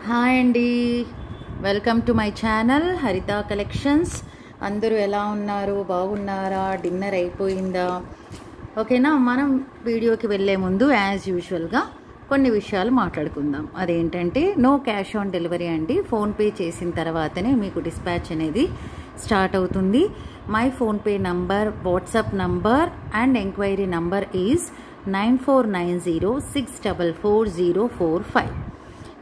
Hi అండి, welcome to my channel హరిత collections. అందరూ ఎలా ఉన్నారు? బాగున్నారా? డిన్నర్ అయిపోయిందా? ఓకేనా. మనం వీడియోకి వెళ్ళే ముందు యాజ్ యూజువల్గా కొన్ని విషయాలు మాట్లాడుకుందాం. అదేంటంటే నో క్యాష్ ఆన్ డెలివరీ అండి. ఫోన్పే చేసిన తర్వాతనే మీకు డిస్పాచ్ అనేది స్టార్ట్ అవుతుంది. My PhonePe number, WhatsApp number and enquiry number is 9490644045.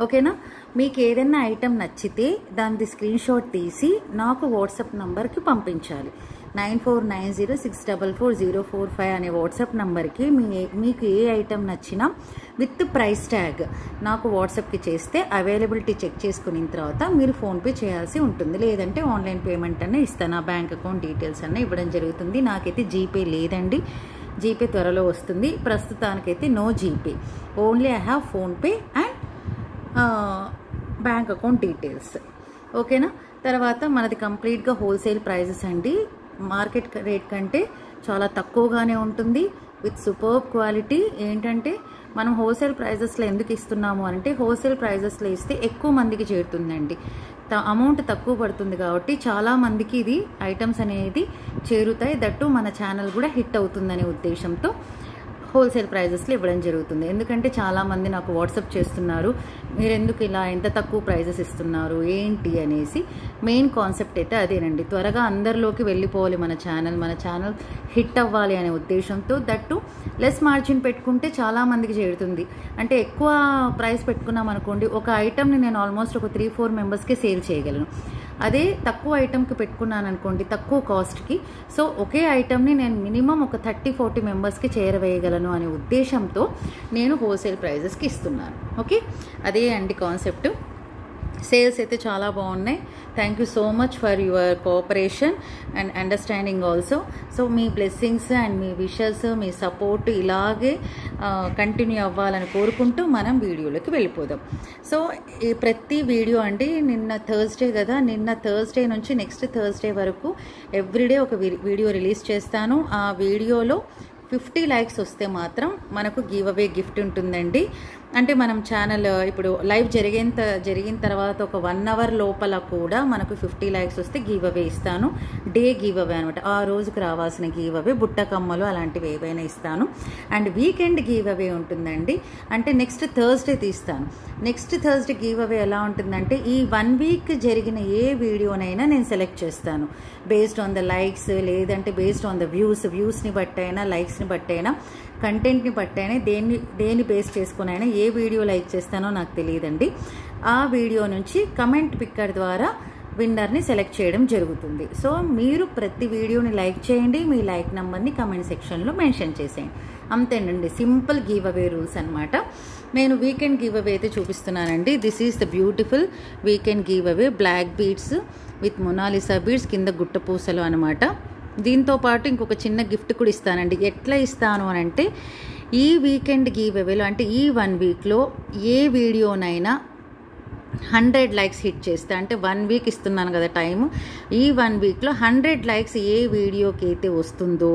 ఓకేనా. మీకు ఏదైనా ఐటెం నచ్చితే దాని స్క్రీన్ షాట్ తీసి నాకు వాట్సాప్ నంబర్కి పంపించాలి. 9490644045 అనే వాట్సాప్ నంబర్కి మీకు ఏ ఐటెం నచ్చినా విత్ ప్రైస్ ట్యాగ్ నాకు వాట్సాప్కి చేస్తే అవైలబిలిటీ చెక్ చేసుకున్న తర్వాత మీరు ఫోన్పే చేయాల్సి ఉంటుంది. లేదంటే ఆన్లైన్ పేమెంట్ అన్న ఇస్తాను. నా బ్యాంక్ అకౌంట్ డీటెయిల్స్ అన్న ఇవ్వడం జరుగుతుంది. నాకైతే జీపే లేదండి. జీపే త్వరలో వస్తుంది. ప్రస్తుతానికైతే no GPay, only I have PhonePe and bank account details. ఓకేనా. తర్వాత మనది కంప్లీట్గా హోల్సేల్ ప్రైజెస్ అండి. మార్కెట్ రేట్ కంటే చాలా తక్కువగానే ఉంటుంది విత్ సూపర్బ్ క్వాలిటీ. ఏంటంటే మనం హోల్సేల్ ప్రైజెస్లో ఎందుకు ఇస్తున్నాము అంటే, హోల్సేల్ ప్రైజెస్లో ఇస్తే ఎక్కువ మందికి చేరుతుందండి. అమౌంట్ తక్కువ పడుతుంది కాబట్టి చాలా మందికి ఇది ఐటమ్స్ అనేది చేరుతాయి. దట్టు మన ఛానల్ కూడా హిట్ అవుతుందనే ఉద్దేశంతో హోల్సేల్ ప్రైజెస్లో ఇవ్వడం జరుగుతుంది. ఎందుకంటే చాలామంది నాకు వాట్సాప్ చేస్తున్నారు, మీరు ఎందుకు ఇలా ఎంత తక్కువ ప్రైజెస్ ఇస్తున్నారు ఏంటి అనేసి. మెయిన్ కాన్సెప్ట్ అయితే అదేనండి. త్వరగా అందరిలోకి వెళ్ళిపోవాలి మన ఛానల్ హిట్ అవ్వాలి అనే ఉద్దేశంతో. దట్టు లెస్ మార్జిన్ పెట్టుకుంటే చాలామందికి చేరుతుంది. అంటే ఎక్కువ ప్రైస్ పెట్టుకున్నాం అనుకోండి, ఒక ఐటమ్ని నేను ఆల్మోస్ట్ ఒక 3-4 మెంబర్స్కి సేల్ చేయగలను. అదే తక్కువ ఐటమ్కి పెట్టుకున్నాను అనుకోండి, తక్కువ కాస్ట్కి, సో ఒకే ఐటమ్ని నేను మినిమం ఒక 30-40 మెంబర్స్కి చేరవేయగలను అనే ఉద్దేశంతో నేను హోల్సేల్ ప్రైజెస్కి ఇస్తున్నాను. ఓకే, అదే అండి కాన్సెప్ట్. సేల్స్ అయితే చాలా బాగున్నాయి. Thank you so much for your cooperation and understanding also. So me blessings and me wishes, me support ఇలాగే కంటిన్యూ అవ్వాలని కోరుకుంటూ మనం వీడియోలోకి వెళ్ళిపోదాం. సో ఈ ప్రతి వీడియో అండి, నిన్న థర్స్డే కదా, నిన్న థర్స్డే నుంచి నెక్స్ట్ థర్స్డే వరకు ఎవ్రీడే ఒక వీడియో రిలీజ్ చేస్తాను. ఆ వీడియోలో 50 లైక్స్ వస్తే మాత్రం మనకు గివ్ అవే గిఫ్ట్ ఉంటుందండి. అంటే మనం ఛానల్ ఇప్పుడు లైవ్ జరిగిన తర్వాత ఒక 1 అవర్ లోపల కూడా మనకు 50 లైక్స్ వస్తే గివ్ అవే ఇస్తాను. డే గివ్ అవే అనమాట. ఆ రోజుకు రావాల్సిన గివ్ అవే, బుట్ట కమ్మలు అలాంటివి ఏవైనా ఇస్తాను. అండ్ వీకెండ్ గివ్ అవే ఉంటుందండి. అంటే నెక్స్ట్ థర్స్డే తీస్తాను. నెక్స్ట్ థర్స్డే గివ్ అవే ఎలా ఉంటుందంటే, ఈ 1 వీక్ జరిగిన ఏ వీడియోనైనా నేను సెలెక్ట్ చేస్తాను. బేస్డ్ ఆన్ ద లైక్స్, లేదంటే బేస్డ్ ఆన్ ద వ్యూస్ని బట్టి అయినా, లైక్స్ని బట్టి అయినా, కంటెంట్ని బట్టి అయినా, దేన్ని బేస్ చేసుకుని అయినా ఏ వీడియో లైక్ చేస్తానో నాకు తెలియదండి. ఆ వీడియో నుంచి కమెంట్ పిక్కర్ ద్వారా విన్నర్ని సెలెక్ట్ చేయడం జరుగుతుంది. సో మీరు ప్రతి వీడియోని లైక్ చేయండి, మీ లైక్ నెంబర్ని కమెంట్ సెక్షన్లో మెన్షన్ చేసేయండి. అంతేనండి, సింపుల్ గివ్ అవే రూల్స్ అనమాట. నేను వీకెండ్ గివ్ అవే అయితే చూపిస్తున్నానండి. This is the beautiful weekend give away. Black beads with Mona Lisa beads, కింద గుట్టపూసలు అనమాట. దీంతో పాటు ఇంకొక చిన్న గిఫ్ట్ కూడా ఇస్తానండి. ఎట్లా ఇస్తాను అని అంటే, ఈ వీకెండ్ గివ్ అవేలో అంటే ఈ 1 వీక్లో ఏ వీడియోనైనా 100 లైక్స్ హిట్ చేస్తే, అంటే 1 వీక్ ఇస్తున్నాను కదా టైము, ఈ 1 వీక్లో 100 లైక్స్ ఏ వీడియోకి అయితే వస్తుందో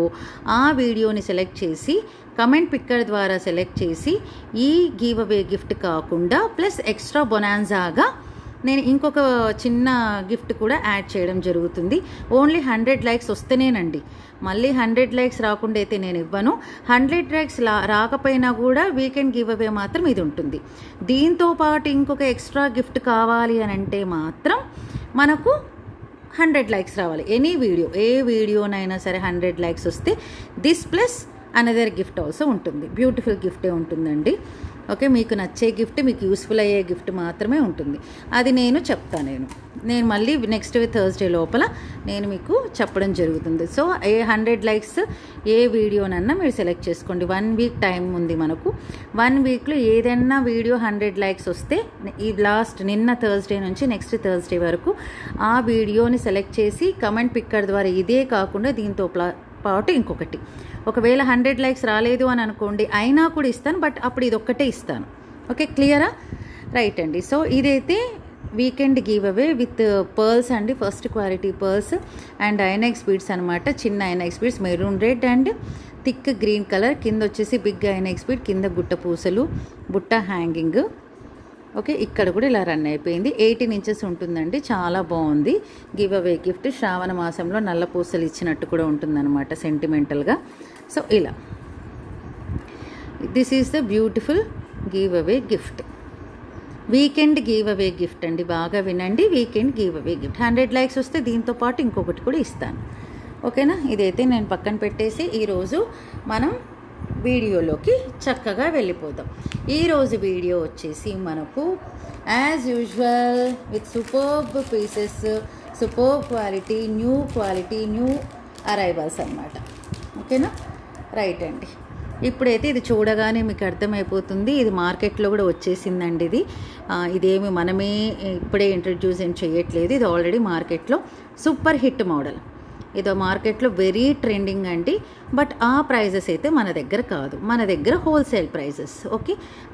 ఆ వీడియోని సెలెక్ట్ చేసి కమెంట్ పిక్కర్ ద్వారా సెలెక్ట్ చేసి ఈ గివ్ అవే గిఫ్ట్ కాకుండా ప్లస్ ఎక్స్ట్రా బొనాన్జాగా నేను ఇంకొక చిన్న గిఫ్ట్ కూడా యాడ్ చేయడం జరుగుతుంది. ఓన్లీ 100 లైక్స్ వస్తేనేనండి. మళ్ళీ 100 లైక్స్ రాకుండా అయితే నేను ఇవ్వను. 100 లైక్స్ రాకపోయినా కూడా వీకెండ్ గివ్ అవే మాత్రం ఇది ఉంటుంది. దీంతో పాటు ఇంకొక ఎక్స్ట్రా గిఫ్ట్ కావాలి అని అంటే మాత్రం మనకు 100 లైక్స్ రావాలి. ఎనీ వీడియో, ఏ వీడియోనైనా సరే 100 లైక్స్ వస్తే this plus another gift also ఉంటుంది. బ్యూటిఫుల్ గిఫ్టే ఉంటుందండి. ఓకే, మీకు నచ్చే గిఫ్ట్, మీకు యూస్ఫుల్ అయ్యే గిఫ్ట్ మాత్రమే ఉంటుంది. అది నేను చెప్తాను. నేను మళ్ళీ నెక్స్ట్ థర్స్డే లోపల నేను మీకు చెప్పడం జరుగుతుంది. సో 100 లైక్స్ ఏ వీడియోనన్నా మీరు సెలెక్ట్ చేసుకోండి. 1 వీక్ టైం ఉంది మనకు. 1 వీక్లో ఏదైనా వీడియో 100 లైక్స్ వస్తే, ఈ నిన్న థర్స్డే నుంచి నెక్స్ట్ థర్స్డే వరకు ఆ వీడియోని సెలెక్ట్ చేసి కమెంట్ పిక్కర్ ద్వారా, ఇదే కాకుండా దీంతో పాటు ఇంకొకటి, ఒకవేళ 100 లైక్స్ రాలేదు అని అనుకోండి, అయినా కూడా ఇస్తాను. బట్ అప్పుడు ఇది ఒక్కటే ఇస్తాను. ఓకే, క్లియరా? రైట్ అండి. సో ఇదైతే weekend give away with pearls అండి. ఫస్ట్ క్వాలిటీ పర్ల్స్ అండ్ ఐనెక్స్ బీడ్స్ అనమాట. చిన్న ఐనెక్స్ beads, maroon red and thick green colour. కింద వచ్చేసి బిగ్ ఐనెక్స్ బీడ్, కింద గుట్ట పూసలు, బుట్ట హ్యాంగింగ్. ఓకే, ఇక్కడ కూడా ఇలా రన్ అయిపోయింది. 18 ఇంచెస్ ఉంటుందండి, చాలా బాగుంది. గివ్ అవే గిఫ్ట్, శ్రావణ మాసంలో నల్ల పూసలు ఇచ్చినట్టు కూడా ఉంటుందన్నమాట సెంటిమెంటల్గా. సో ఇలా this is the beautiful give away gift, weekend give away gift అండి. బాగా వినండి, weekend give away gift. 100 likes వస్తే దీంతో పాటు ఇంకొకటి కూడా ఇస్తాను. ఓకేనా, ఇదైతే నేను పక్కన పెట్టేసి ఈరోజు మనం వీడియోలోకి చక్కగా వెళ్ళిపోదాం. ఈరోజు వీడియో వచ్చేసి మనకు as usual with superb pieces, superb quality, new arrivals అన్నమాట. ఓకేనా, రైట్ అండి. ఇప్పుడైతే ఇది చూడగానే మీకు అర్థమైపోతుంది, ఇది మార్కెట్లో కూడా వచ్చేసిందండి. ఇదేమి మనమే ఇప్పుడే ఇంట్రడ్యూస్ ఏం చేయట్లేదు, ఇది ఆల్రెడీ మార్కెట్లో సూపర్ హిట్ మోడల్. ఇదో మార్కెట్లో వెరీ ట్రెండింగ్ అండి. బట్ ఆ ప్రైజెస్ అయితే మన దగ్గర కాదు, మన దగ్గర హోల్సేల్ ప్రైజెస్. ఓకే,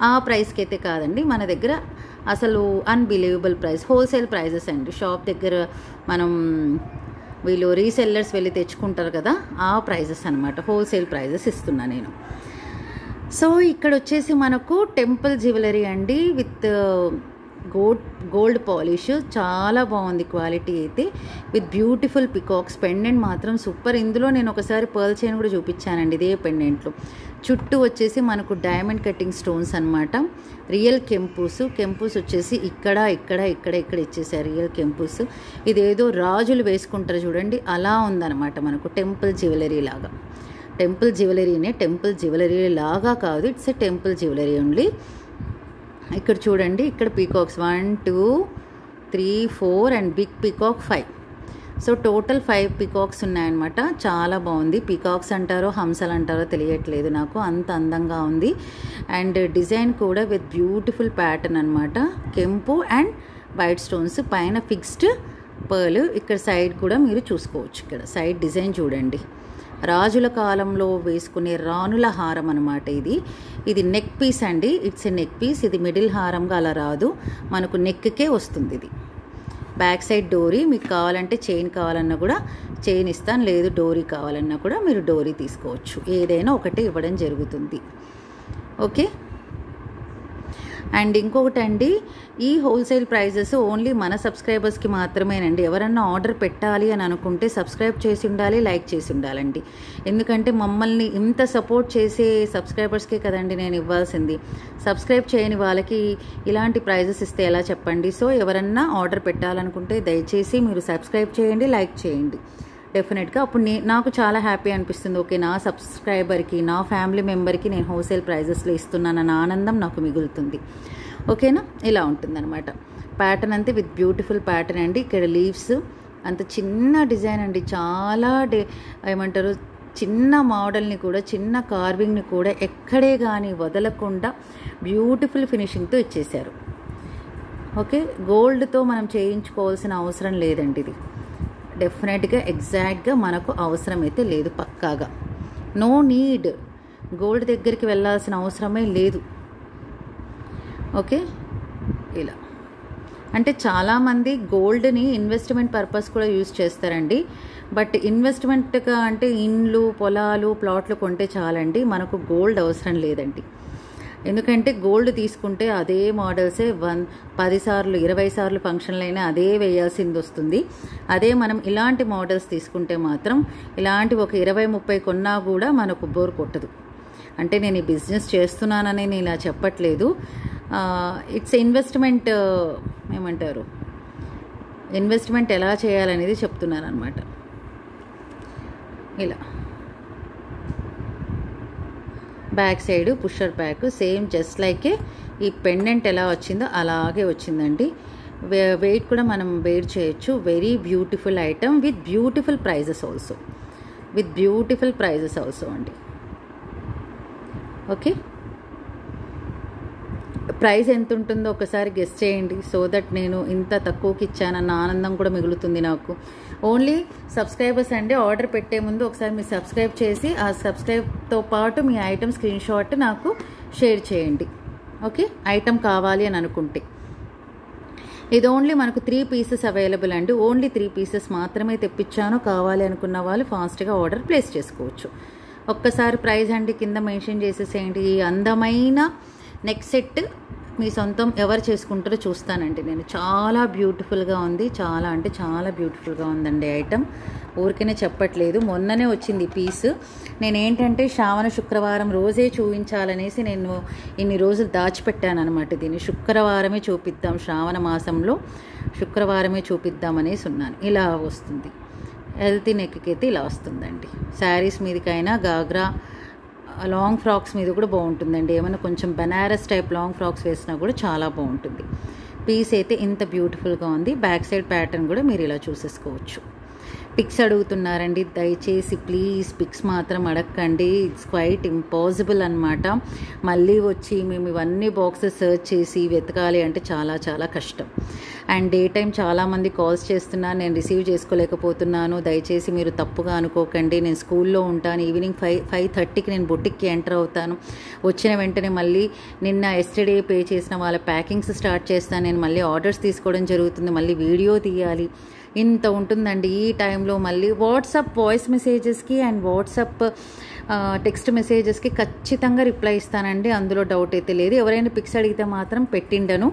ఆ ప్రైస్కి అయితే కాదండి, మన దగ్గర అసలు అన్బిలీవబుల్ ప్రైస్, హోల్సేల్ ప్రైజెస్ అండి. షాప్ దగ్గర మనం వీళ్ళు రీసెల్లర్స్ వెళ్ళి తెచ్చుకుంటారు కదా, ఆ ప్రైజెస్ అనమాట, హోల్సేల్ ప్రైజెస్ ఇస్తున్నా నేను. సో ఇక్కడ వచ్చేసి మనకు టెంపుల్ జ్యువెలరీ అండి విత్ గోల్డ్ పాలిష్, చాలా బాగుంది క్వాలిటీ అయితే, విత్ బ్యూటిఫుల్ పికాక్స్. పెండెంట్ మాత్రం సూపర్. ఇందులో నేను ఒకసారి పర్ల్ చైన్ కూడా చూపించానండి ఇదే పెండెంట్లో. చుట్టూ వచ్చేసి మనకు డైమండ్ కటింగ్ స్టోన్స్ అనమాట, రియల్ కెంపూస్ వచ్చేసి ఇక్కడ ఇచ్చేసారు రియల్ కెంపూస్. ఇదేదో రాజులు వేసుకుంటారు చూడండి, అలా ఉందన్నమాట మనకు టెంపుల్ జ్యువెలరీ లాగా. టెంపుల్ జ్యువెలరీ లాగా కాదు, it's a temple jewellery only. ఇక్కడ చూడండి, ఇక్కడ peacocks 1 2 3 4 and big peacock 5. So total 5 peacocks ఉన్నాయన్నమాట. చాలా బాగుంది. పీకాక్స్ అంటారో హంసలు అంటారో తెలియట్లేదు నాకు, అంత అందంగా ఉంది. అండ్ డిజైన్ కూడా విత్ బ్యూటిఫుల్ ప్యాటర్న్ అనమాట, కెంపు అండ్ వైట్ స్టోన్స్, పైన ఫిక్స్డ్ పర్ల్. ఇక్కడ సైడ్ కూడా మీరు చూసుకోవచ్చు, ఇక్కడ సైడ్ డిజైన్ చూడండి, రాజుల కాలంలో వేసుకునే రాణుల హారం అనమాట ఇది నెక్ పీస్ అండి, ఇట్స్ ఎ నెక్ పీస్. ఇది మిడిల్ హారంగా అలా రాదు, మనకు నెక్కే వస్తుంది. ఇది బ్యాక్ సైడ్ డోరీ, మీకు కావాలంటే చైన్ కావాలన్నా కూడా చైన్ ఇస్తాను, లేదు డోరీ కావాలన్నా కూడా మీరు డోరీ తీసుకోవచ్చు, ఏదైనా ఒకటే ఇవ్వడం జరుగుతుంది. ఓకే, అండ్ ఇంకొకటి అండి, ఈ హోల్సేల్ ప్రైజెస్ ఓన్లీ మన సబ్స్క్రైబర్స్కి మాత్రమేనండి. ఎవరన్నా ఆర్డర్ పెట్టాలి అని అనుకుంటే సబ్స్క్రైబ్ చేసి ఉండాలి, లైక్ చేసి ఉండాలండి. ఎందుకంటే మమ్మల్ని ఇంత సపోర్ట్ చేసే సబ్స్క్రైబర్స్కే కదండి నేను ఇవ్వాల్సింది. సబ్స్క్రైబ్ చేయని వాళ్ళకి ఇలాంటి ప్రైజెస్ ఇస్తే ఎలా చెప్పండి. సో ఎవరన్నా ఆర్డర్ పెట్టాలనుకుంటే దయచేసి మీరు సబ్స్క్రైబ్ చేయండి, లైక్ చేయండి డెఫినెట్గా. అప్పుడు నాకు చాలా హ్యాపీ అనిపిస్తుంది. ఓకే, నా సబ్స్క్రైబర్కి, నా ఫ్యామిలీ మెంబర్కి నేను హోల్సేల్ ప్రైజెస్లో ఇస్తున్నానన్న ఆనందం నాకు మిగులుతుంది. ఓకేనా, ఇలా ఉంటుందన్నమాట. ప్యాటర్న్ అంతే విత్ బ్యూటిఫుల్ ప్యాటర్న్ అండి. ఇక్కడ లీవ్స్ అంత చిన్న డిజైన్ అండి, చాలా ఏమంటారు, చిన్న మోడల్ని కూడా, చిన్న కార్వింగ్ని కూడా ఎక్కడే కానీ వదలకుండా బ్యూటిఫుల్ ఫినిషింగ్తో ఇచ్చేశారు. ఓకే, గోల్డ్తో మనం చేయించుకోవాల్సిన అవసరం లేదండి. ఇది డెఫినెట్గా ఎగ్జాక్ట్గా మనకు అవసరం అయితే లేదు, పక్కాగా నో నీడ్, గోల్డ్ దగ్గరికి వెళ్ళాల్సిన అవసరమే లేదు. ఓకే, ఇలా అంటే చాలామంది గోల్డ్ని ఇన్వెస్ట్మెంట్ పర్పస్ కూడా యూజ్ చేస్తారండి. బట్ ఇన్వెస్ట్మెంట్గా అంటే ఇండ్లు, పొలాలు, ప్లాట్లు కొంటే చాలండి, మనకు గోల్డ్ అవసరం లేదండి. ఎందుకంటే గోల్డ్ తీసుకుంటే అదే మోడల్సే 10 సార్లు 20 సార్లు ఫంక్షన్లు అయినా అదే వేయాల్సింది వస్తుంది. అదే మనం ఇలాంటి మోడల్స్ తీసుకుంటే మాత్రం ఇలాంటి ఒక 20-30 కొన్నా కూడా మనకు బోర్ కొట్టదు. అంటే నేను ఈ బిజినెస్ చేస్తున్నానని నేను ఇలా చెప్పట్లేదు, ఇట్స్ ఇన్వెస్ట్మెంట్, ఏమంటారు, ఇన్వెస్ట్మెంట్ ఎలా చేయాలనేది చెప్తున్నాను అనమాట. ఇలా back side pusher back same just like ఈ పెండెంట్ ఎలా వచ్చిందో అలాగే వచ్చిందండి. వెయిట్ కూడా మనం వేర్ చేయొచ్చు. Very beautiful item with beautiful prices also, అండి. ఓకే, ప్రైస్ ఎంత ఉంటుందో ఒకసారి గెస్ చేయండి, సో దట్ నేను ఇంత తక్కువకి ఇచ్చానన్న ఆనందం కూడా మిగులుతుంది నాకు. ఓన్లీ సబ్స్క్రైబర్స్ అండి, ఆర్డర్ పెట్టే ముందు ఒకసారి మీరు సబ్స్క్రైబ్ చేసి ఆ సబ్స్క్రైబ్తో పాటు మీ ఐటమ్ స్క్రీన్ షాట్ నాకు షేర్ చేయండి. ఓకే, ఐటమ్ కావాలి అని అనుకుంటే. ఇది ఓన్లీ మనకు 3 పీసెస్ అవైలబుల్ అండి, ఓన్లీ 3 పీసెస్ మాత్రమే తెప్పించాను. కావాలి అనుకున్న వాళ్ళు ఫాస్ట్గా ఆర్డర్ ప్లేస్ చేసుకోవచ్చు. ఒక్కసారి ప్రైస్ అండి కింద మెన్షన్ చేసేసేయండి. ఈ అందమైన నెక్ సెట్ మీ సొంతం ఎవరు చేసుకుంటారో చూస్తానండి నేను. చాలా బ్యూటిఫుల్గా ఉంది, చాలా అంటే చాలా బ్యూటిఫుల్గా ఉందండి ఐటమ్. ఊరికనే చెప్పట్లేదు, మొన్ననే వచ్చింది పీస్. నేనేంటంటే శ్రావణ శుక్రవారం రోజే చూపించాలనేసి నేను ఇన్ని రోజులు దాచిపెట్టాను అనమాట. దీన్ని శుక్రవారమే చూపిద్దాం, శ్రావణ మాసంలో శుక్రవారమే చూపిద్దామనేసి ఉన్నాను. ఇలా వస్తుంది, హెల్తీ నెక్కి అయితే ఇలా వస్తుందండి. శారీస్ మీదకైనా గాగ్రా లాంగ్ ఫ్రాక్స్ మీద కూడా బాగుంటుందండి. ఏమైనా కొంచెం బనారస్ టైప్ లాంగ్ ఫ్రాక్స్ వేసినా కూడా చాలా బాగుంటుంది. పీస్ అయితే ఇంత బ్యూటిఫుల్గా ఉంది. బ్యాక్ సైడ్ ప్యాటర్న్ కూడా మీరు ఇలా చూసేసుకోవచ్చు. పిక్స్ అడుగుతున్నారండి, దయచేసి ప్లీజ్ పిక్స్ మాత్రం అడగండి. ఇట్స్ క్వైట్ ఇంపాసిబుల్ అనమాట. మళ్ళీ వచ్చి మేము ఇవన్నీ బాక్సెస్ సర్చ్ చేసి వెతకాలి అంటే చాలా చాలా కష్టం. అండ్ డే టైం చాలామంది కాల్స్ చేస్తున్నారు, నేను రిసీవ్ చేసుకోలేకపోతున్నాను. దయచేసి మీరు తప్పుగా అనుకోకండి. నేను స్కూల్లో ఉంటాను, ఈవినింగ్ 5:30కి నేను బొటిక్కి ఎంటర్ అవుతాను. వచ్చిన వెంటనే మళ్ళీ నిన్న ఎస్టర్డే పే చేసిన వాళ్ళ ప్యాకింగ్స్ స్టార్ట్ చేస్తాను. నేను మళ్ళీ ఆర్డర్స్ తీసుకోవడం జరుగుతుంది, మళ్ళీ వీడియో తీయాలి, ఇంత ఉంటుందండి. ఈ టైంలో మళ్ళీ వాట్సాప్ వాయిస్ మెసేజెస్కి అండ్ వాట్సాప్ టెక్స్ట్ మెసేజెస్కి ఖచ్చితంగా రిప్లై ఇస్తానండి, అందులో డౌట్ అయితే లేదు. ఎవరైనా పిక్స్ అడిగితే మాత్రం పెట్టిండను,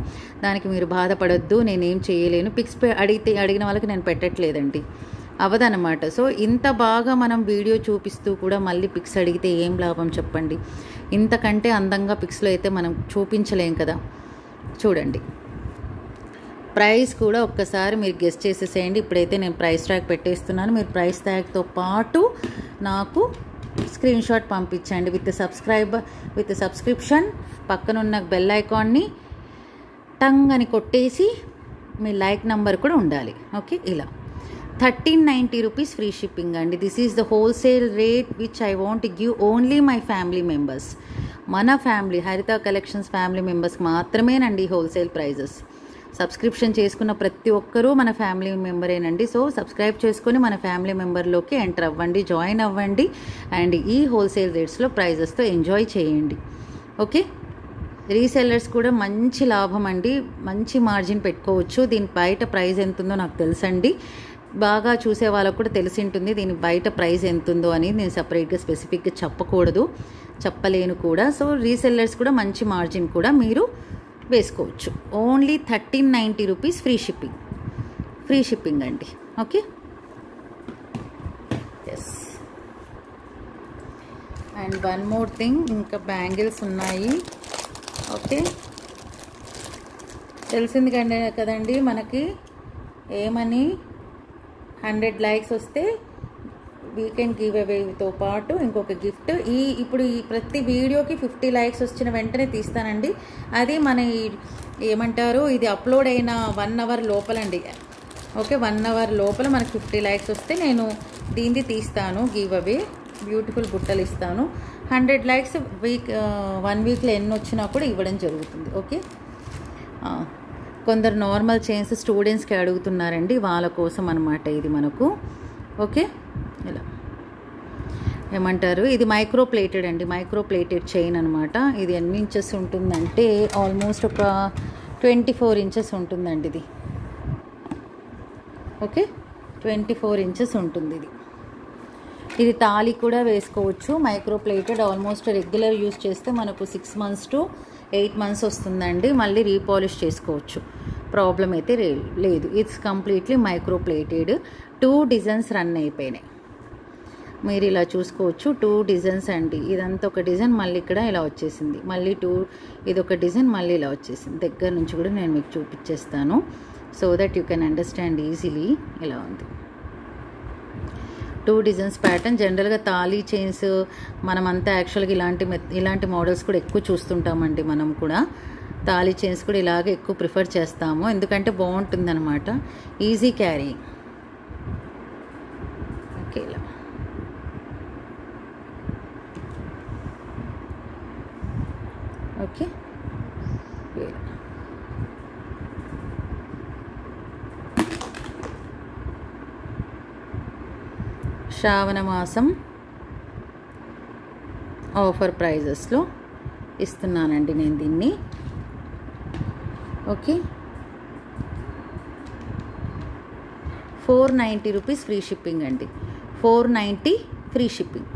దానికి మీరు బాధపడొద్దు, నేనేం చేయలేను. పిక్స్ అడిగిన వాళ్ళకి నేను పెట్టట్లేదండి, అవదనమాట. సో ఇంత బాగా మనం వీడియో చూపిస్తూ కూడా మళ్ళీ పిక్స్ అడిగితే ఏం లాభం చెప్పండి. ఇంతకంటే అందంగా పిక్స్లో అయితే మనం చూపించలేం కదా. చూడండి, ప్రైస్ కూడా ఒక్కసారి మీరు గెస్ట్ చేసేసేయండి. ఇప్పుడైతే నేను ప్రైస్ ట్యాగ్ పెట్టేస్తున్నాను. మీరు ప్రైస్ ట్యాగ్తో పాటు నాకు స్క్రీన్ షాట్ పంపించండి విత్ సబ్స్క్రిప్షన్. పక్కనున్న బెల్ ఐకాన్ని టంగ్ అని కొట్టేసి మీ లైక్ నెంబర్ కూడా ఉండాలి. ఓకే, ఇలా 1390 రూపీస్ ఫ్రీ షిప్పింగ్ అండి. This is the wholesale rate which I want give only my family members. మన ఫ్యామిలీ హరిత కలెక్షన్స్ ఫ్యామిలీ మెంబర్స్కి మాత్రమేనండి హోల్సేల్ ప్రైజెస్. సబ్స్క్రిప్షన్ చేసుకున్న ప్రతి ఒక్కరూ మన ఫ్యామిలీ మెంబరేనండి. సో సబ్స్క్రైబ్ చేసుకొని మన ఫ్యామిలీ మెంబర్లోకి ఎంటర్ అవ్వండి, జాయిన్ అవ్వండి, అండ్ ఈ హోల్సేల్ రేట్స్లో ప్రైజెస్తో ఎంజాయ్ చేయండి. ఓకే, రీసెల్లర్స్ కూడా మంచి లాభం అండి, మంచి మార్జిన్ పెట్టుకోవచ్చు. దీని బయట ప్రైస్ ఎంత ఉందో నాకు తెలుసండి, బాగా చూసే వాళ్ళకు కూడా తెలిసి ఉంటుంది దీని బయట ప్రైస్ ఎంత ఉందో అని. నేను సపరేట్గా స్పెసిఫిక్గా చెప్పలేను కూడా. సో రీసెల్లర్స్ కూడా మంచి మార్జిన్ కూడా మీరు వేసుకోవచ్చు. ఓన్లీ 1390 రూపీస్ ఫ్రీ షిప్పింగ్ అండి. Okay, yes. And one more thing, ఇంకా బ్యాంగిల్స్ ఉన్నాయి. ఓకే, తెలిసింది కదండి మనకి ఏమని, 100 లైక్స్ వస్తే వీకెండ్ గివ్ అవేతో పాటు ఇంకొక గిఫ్ట్. ఇప్పుడు ఈ ప్రతి వీడియోకి 50 లైక్స్ వచ్చిన వెంటనే తీస్తానండి. అది మన ఏమంటారు, ఇది అప్లోడ్ అయిన 1 అవర్ లోపలండి. ఓకే, 1 అవర్ లోపల మనకు 50 లైక్స్ వస్తే నేను దీన్ని తీస్తాను, గివ్ అవే బ్యూటిఫుల్ బుట్టలు ఇస్తాను. 100 లైక్స్ 1 వీక్లో ఎన్ని వచ్చినా కూడా ఇవ్వడం జరుగుతుంది. ఓకే, కొందరు నార్మల్ చైన్స్ స్టూడెంట్స్కి అడుగుతున్నారండి, వాళ్ళ కోసం అనమాట ఇది మనకు. ఓకే, ఇలా ఏమంటారు, ఇది మైక్రో ప్లేటెడ్ అండి, మైక్రో ప్లేటెడ్ చైన్ అనమాట. ఇది ఎన్ని ఇంచెస్ ఉంటుందంటే ఆల్మోస్ట్ ఒక 24 ఇంచెస్ ఉంటుందండి ఇది. ఓకే, 24 ఇంచెస్ ఉంటుంది ఇది తాళి కూడా వేసుకోవచ్చు. Micro plated, almost regular use చేస్తే మనకు 6 months to 8 months వస్తుందండి. మళ్ళీ రీపాలిష్ చేసుకోవచ్చు, ప్రాబ్లం అయితే లేదు. It's completely micro plated. 2 designs run అయిపోయినాయి, మీరు ఇలా చూసుకోవచ్చు. 2 డిజైన్స్ అండి. ఇదంతా ఒక డిజైన్, మళ్ళీ ఇక్కడ ఇలా వచ్చేసింది, మళ్ళీ ఇదొక డిజైన్, మళ్ళీ ఇలా వచ్చేసింది. దగ్గర నుంచి కూడా నేను మీకు చూపించేస్తాను, so that you can understand easily. ఇలా ఉంది 2 డిజైన్స్ ప్యాటర్న్. జనరల్గా తాళీ చైన్స్ మనమంతా యాక్చువల్గా ఇలాంటి మోడల్స్ కూడా ఎక్కువ చూస్తుంటామండి. మనం కూడా తాళీ చైన్స్ కూడా ఇలాగే ఎక్కువ ప్రిఫర్ చేస్తాము, ఎందుకంటే బాగుంటుంది అనమాట, ఈజీ క్యారీ. ఓకే, ఇలా ఓకే, శ్రావణ మాసం ఆఫర్ ప్రైజెస్లో ఇస్తున్నానండి నేను దీన్ని. ఓకే, 490 రూపీస్ ఫ్రీ షిప్పింగ్ అండి. 490 free shipping.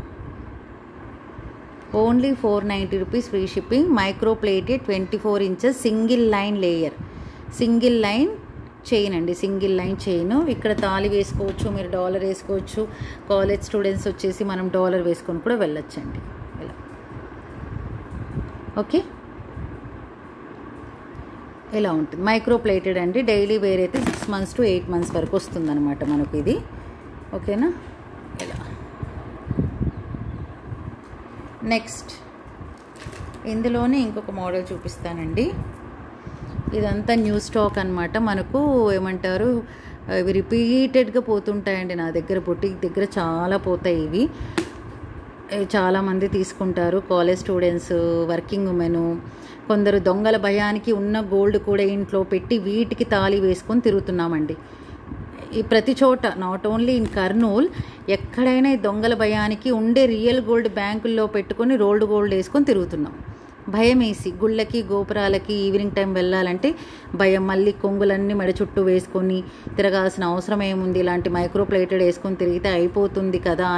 Only 490 rupees free shipping. Micro plated 24 inches single line layer, single line chain అండి, సింగిల్ లైన్ చైన్. ఇక్కడ తాళి వేసుకోవచ్చు, మీరు డాలర్ వేసుకోవచ్చు. కాలేజ్ స్టూడెంట్స్ వచ్చేసి మనం డాలర్ వేసుకొని కూడా వెళ్ళొచ్చండి ఇలా. ఓకే, ఇలా ఉంటుంది. మైక్రో ప్లేటెడ్ అండి. డైలీ వేర్ అయితే 6 months to 8 months వరకు వస్తుందన్నమాట మనకు ఇది. ఓకేనా, ఇలా. నెక్స్ట్ ఇందులోనే ఇంకొక మోడల్ చూపిస్తానండి. ఇదంతా న్యూ స్టాక్ అనమాట. మనకు ఏమంటారు, ఇవి రిపీటెడ్గా పోతుంటాయండి నా దగ్గర. బొటిక్ దగ్గర చాలా పోతాయి ఇవి. చాలామంది తీసుకుంటారు, కాలేజ్ స్టూడెంట్స్, వర్కింగ్ ఉమెను. కొందరు దొంగల భయానికి ఉన్న గోల్డ్ కూడా ఇంట్లో పెట్టి వీటికి తాళి వేసుకొని తిరుగుతున్నామండి. ఈ ప్రతి చోట, నాట్ ఓన్లీ ఇన్ కర్నూల్, ఎక్కడైనా ఈ దొంగల భయానికి ఉండే రియల్ గోల్డ్ బ్యాంకుల్లో పెట్టుకొని రోల్డ్ గోల్డ్ వేసుకొని తిరుగుతున్నాం. భయం వేసి గుళ్ళకి గోపురాలకి ఈవినింగ్ టైం వెళ్ళాలంటే భయం. మళ్ళీ కొంగులన్నీ మెడ చుట్టూ వేసుకొని తిరగాల్సిన అవసరం ఏముంది, ఇలాంటి మైక్రో ప్లేటెడ్ వేసుకొని తిరిగితే అయిపోతుంది కదా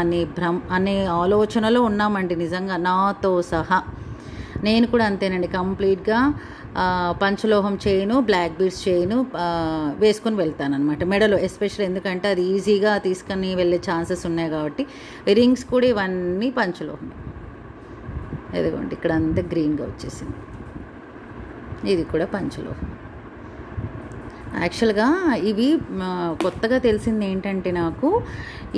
అనే ఆలోచనలో ఉన్నామండి నిజంగా, నాతో సహా. నేను కూడా అంతేనండి, కంప్లీట్గా పంచలోహం చైను, బ్లాక్ బీడ్స్ చైను వేసుకొని వెళ్తానమాట మెడలో. ఎస్పెషల్ ఎందుకంటే అది ఈజీగా తీసుకొని వెళ్ళే ఛాన్సెస్ ఉన్నాయి కాబట్టి. రింగ్స్ కూడా ఇవన్నీ పంచలోహం. ఇదిగోండి, ఇక్కడ అంతా గ్రీన్గా వచ్చేసింది. ఇది కూడా పంచలోహం. యాక్చువల్గా ఇవి కొత్తగా తెలిసింది ఏంటంటే నాకు,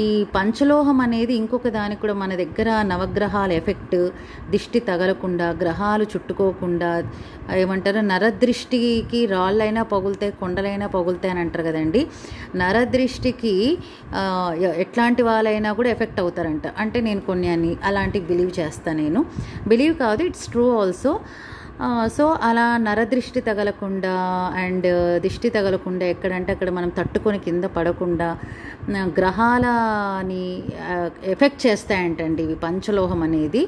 ఈ పంచలోహం అనేది ఇంకొక దానికి కూడా మన దగ్గర నవగ్రహాల ఎఫెక్ట్, దిష్టి తగలకుండా, గ్రహాలు చుట్టుకోకుండా, ఏమంటారు, నరదృష్టికి రాళ్ళైనా పగులుతాయి, కొండలైనా పగులుతాయి అని అంటారు కదండి. నరదృష్టికి ఎట్లాంటి వాళ్ళైనా కూడా ఎఫెక్ట్ అవుతారంట. అంటే నేను కొన్ని అని అలాంటివి బిలీవ్ చేస్తాను. నేను బిలీవ్ కాదు, ఇట్స్ ట్రూ ఆల్సో. సో అలా నరదృష్టి తగలకుండా అండ్ దిష్టి తగలకుండా, ఎక్కడంటే అక్కడ మనం తట్టుకొని కింద పడకుండా గ్రహాలని ఎఫెక్ట్ చేస్తాయంటండి ఇవి పంచలోహం అనేది.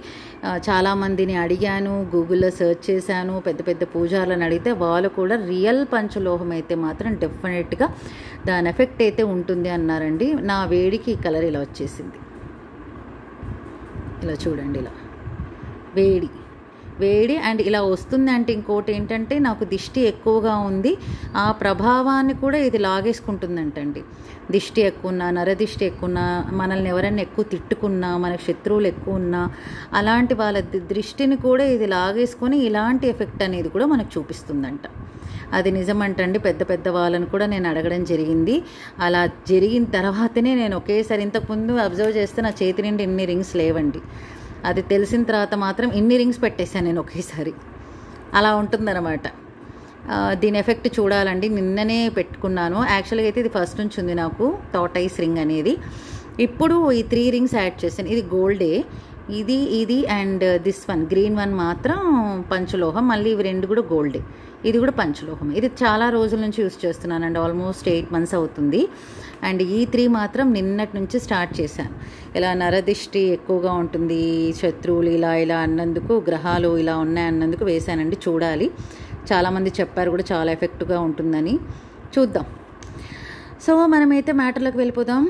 చాలామందిని అడిగాను, గూగుల్లో సెర్చ్ చేశాను, పెద్ద పెద్ద పూజారులను అడిగితే వాళ్ళు కూడా రియల్ పంచలోహం అయితే మాత్రం డెఫినెట్గా దాని ఎఫెక్ట్ అయితే ఉంటుంది అన్నారండి. నా వేడికి ఈ కలర్ ఇలా వచ్చేసింది. ఇలా చూడండి, ఇలా వేడి అండ్ ఇలా వస్తుంది. అంటే ఇంకోటి ఏంటంటే, నాకు దిష్టి ఎక్కువగా ఉంది, ఆ ప్రభావాన్ని కూడా ఇది లాగేసుకుంటుందంటండి. దిష్టి ఎక్కువ ఉన్నా, నరదిష్టి ఎక్కువ ఉన్నా, మనల్ని ఎవరైనా ఎక్కువ తిట్టుకున్నా, మనకు శత్రువులు ఎక్కువ ఉన్నా, అలాంటి వాళ్ళ దృష్టిని కూడా ఇది లాగేసుకొని ఇలాంటి ఎఫెక్ట్ అనేది కూడా మనకు చూపిస్తుందంట. అది నిజమంటండి. పెద్ద పెద్ద వాళ్ళని కూడా నేను అడగడం జరిగింది. అలా జరిగిన తర్వాతనే నేను ఒకేసారి, ఇంతకుముందు అబ్జర్వ్ చేస్తే నా చేతి నుండి ఇన్ని రింగ్స్ లేవండి. అది తెలిసిన తర్వాత మాత్రం ఇన్ని రింగ్స్ పెట్టేశాను నేను ఒకేసారి. అలా ఉంటుందన్నమాట. దీని ఎఫెక్ట్ చూడాలండి. నిన్ననే పెట్టుకున్నాను. యాక్చువల్గా అయితే ఇది ఫస్ట్ నుంచి ఉంది నాకు, టార్టైస్ రింగ్ అనేది. ఇప్పుడు ఈ 3 రింగ్స్ యాడ్ చేశాను. ఇది గోల్డే, ఇది and this one green one మాత్రం పంచలోహం. మళ్ళీ ఇవి 2 కూడా గోల్డే, ఇది కూడా పంచలోహం. ఇది చాలా రోజుల నుంచి యూస్ చేస్తున్నానండి, ఆల్మోస్ట్ 8 months అవుతుంది. అండ్ ఈ 3 మాత్రం నిన్నటి నుంచి స్టార్ట్ చేశాను. ఇలా నరదిష్టి ఎక్కువగా ఉంటుంది, శత్రువులు ఇలా అన్నందుకు, గ్రహాలు ఇలా ఉన్నాయన్నందుకు వేశానండి. చూడాలి, చాలామంది చెప్పారు కూడా చాలా ఎఫెక్ట్గా ఉంటుందని. చూద్దాం. సో మనమైతే మ్యాటర్లోకి వెళ్ళిపోదాం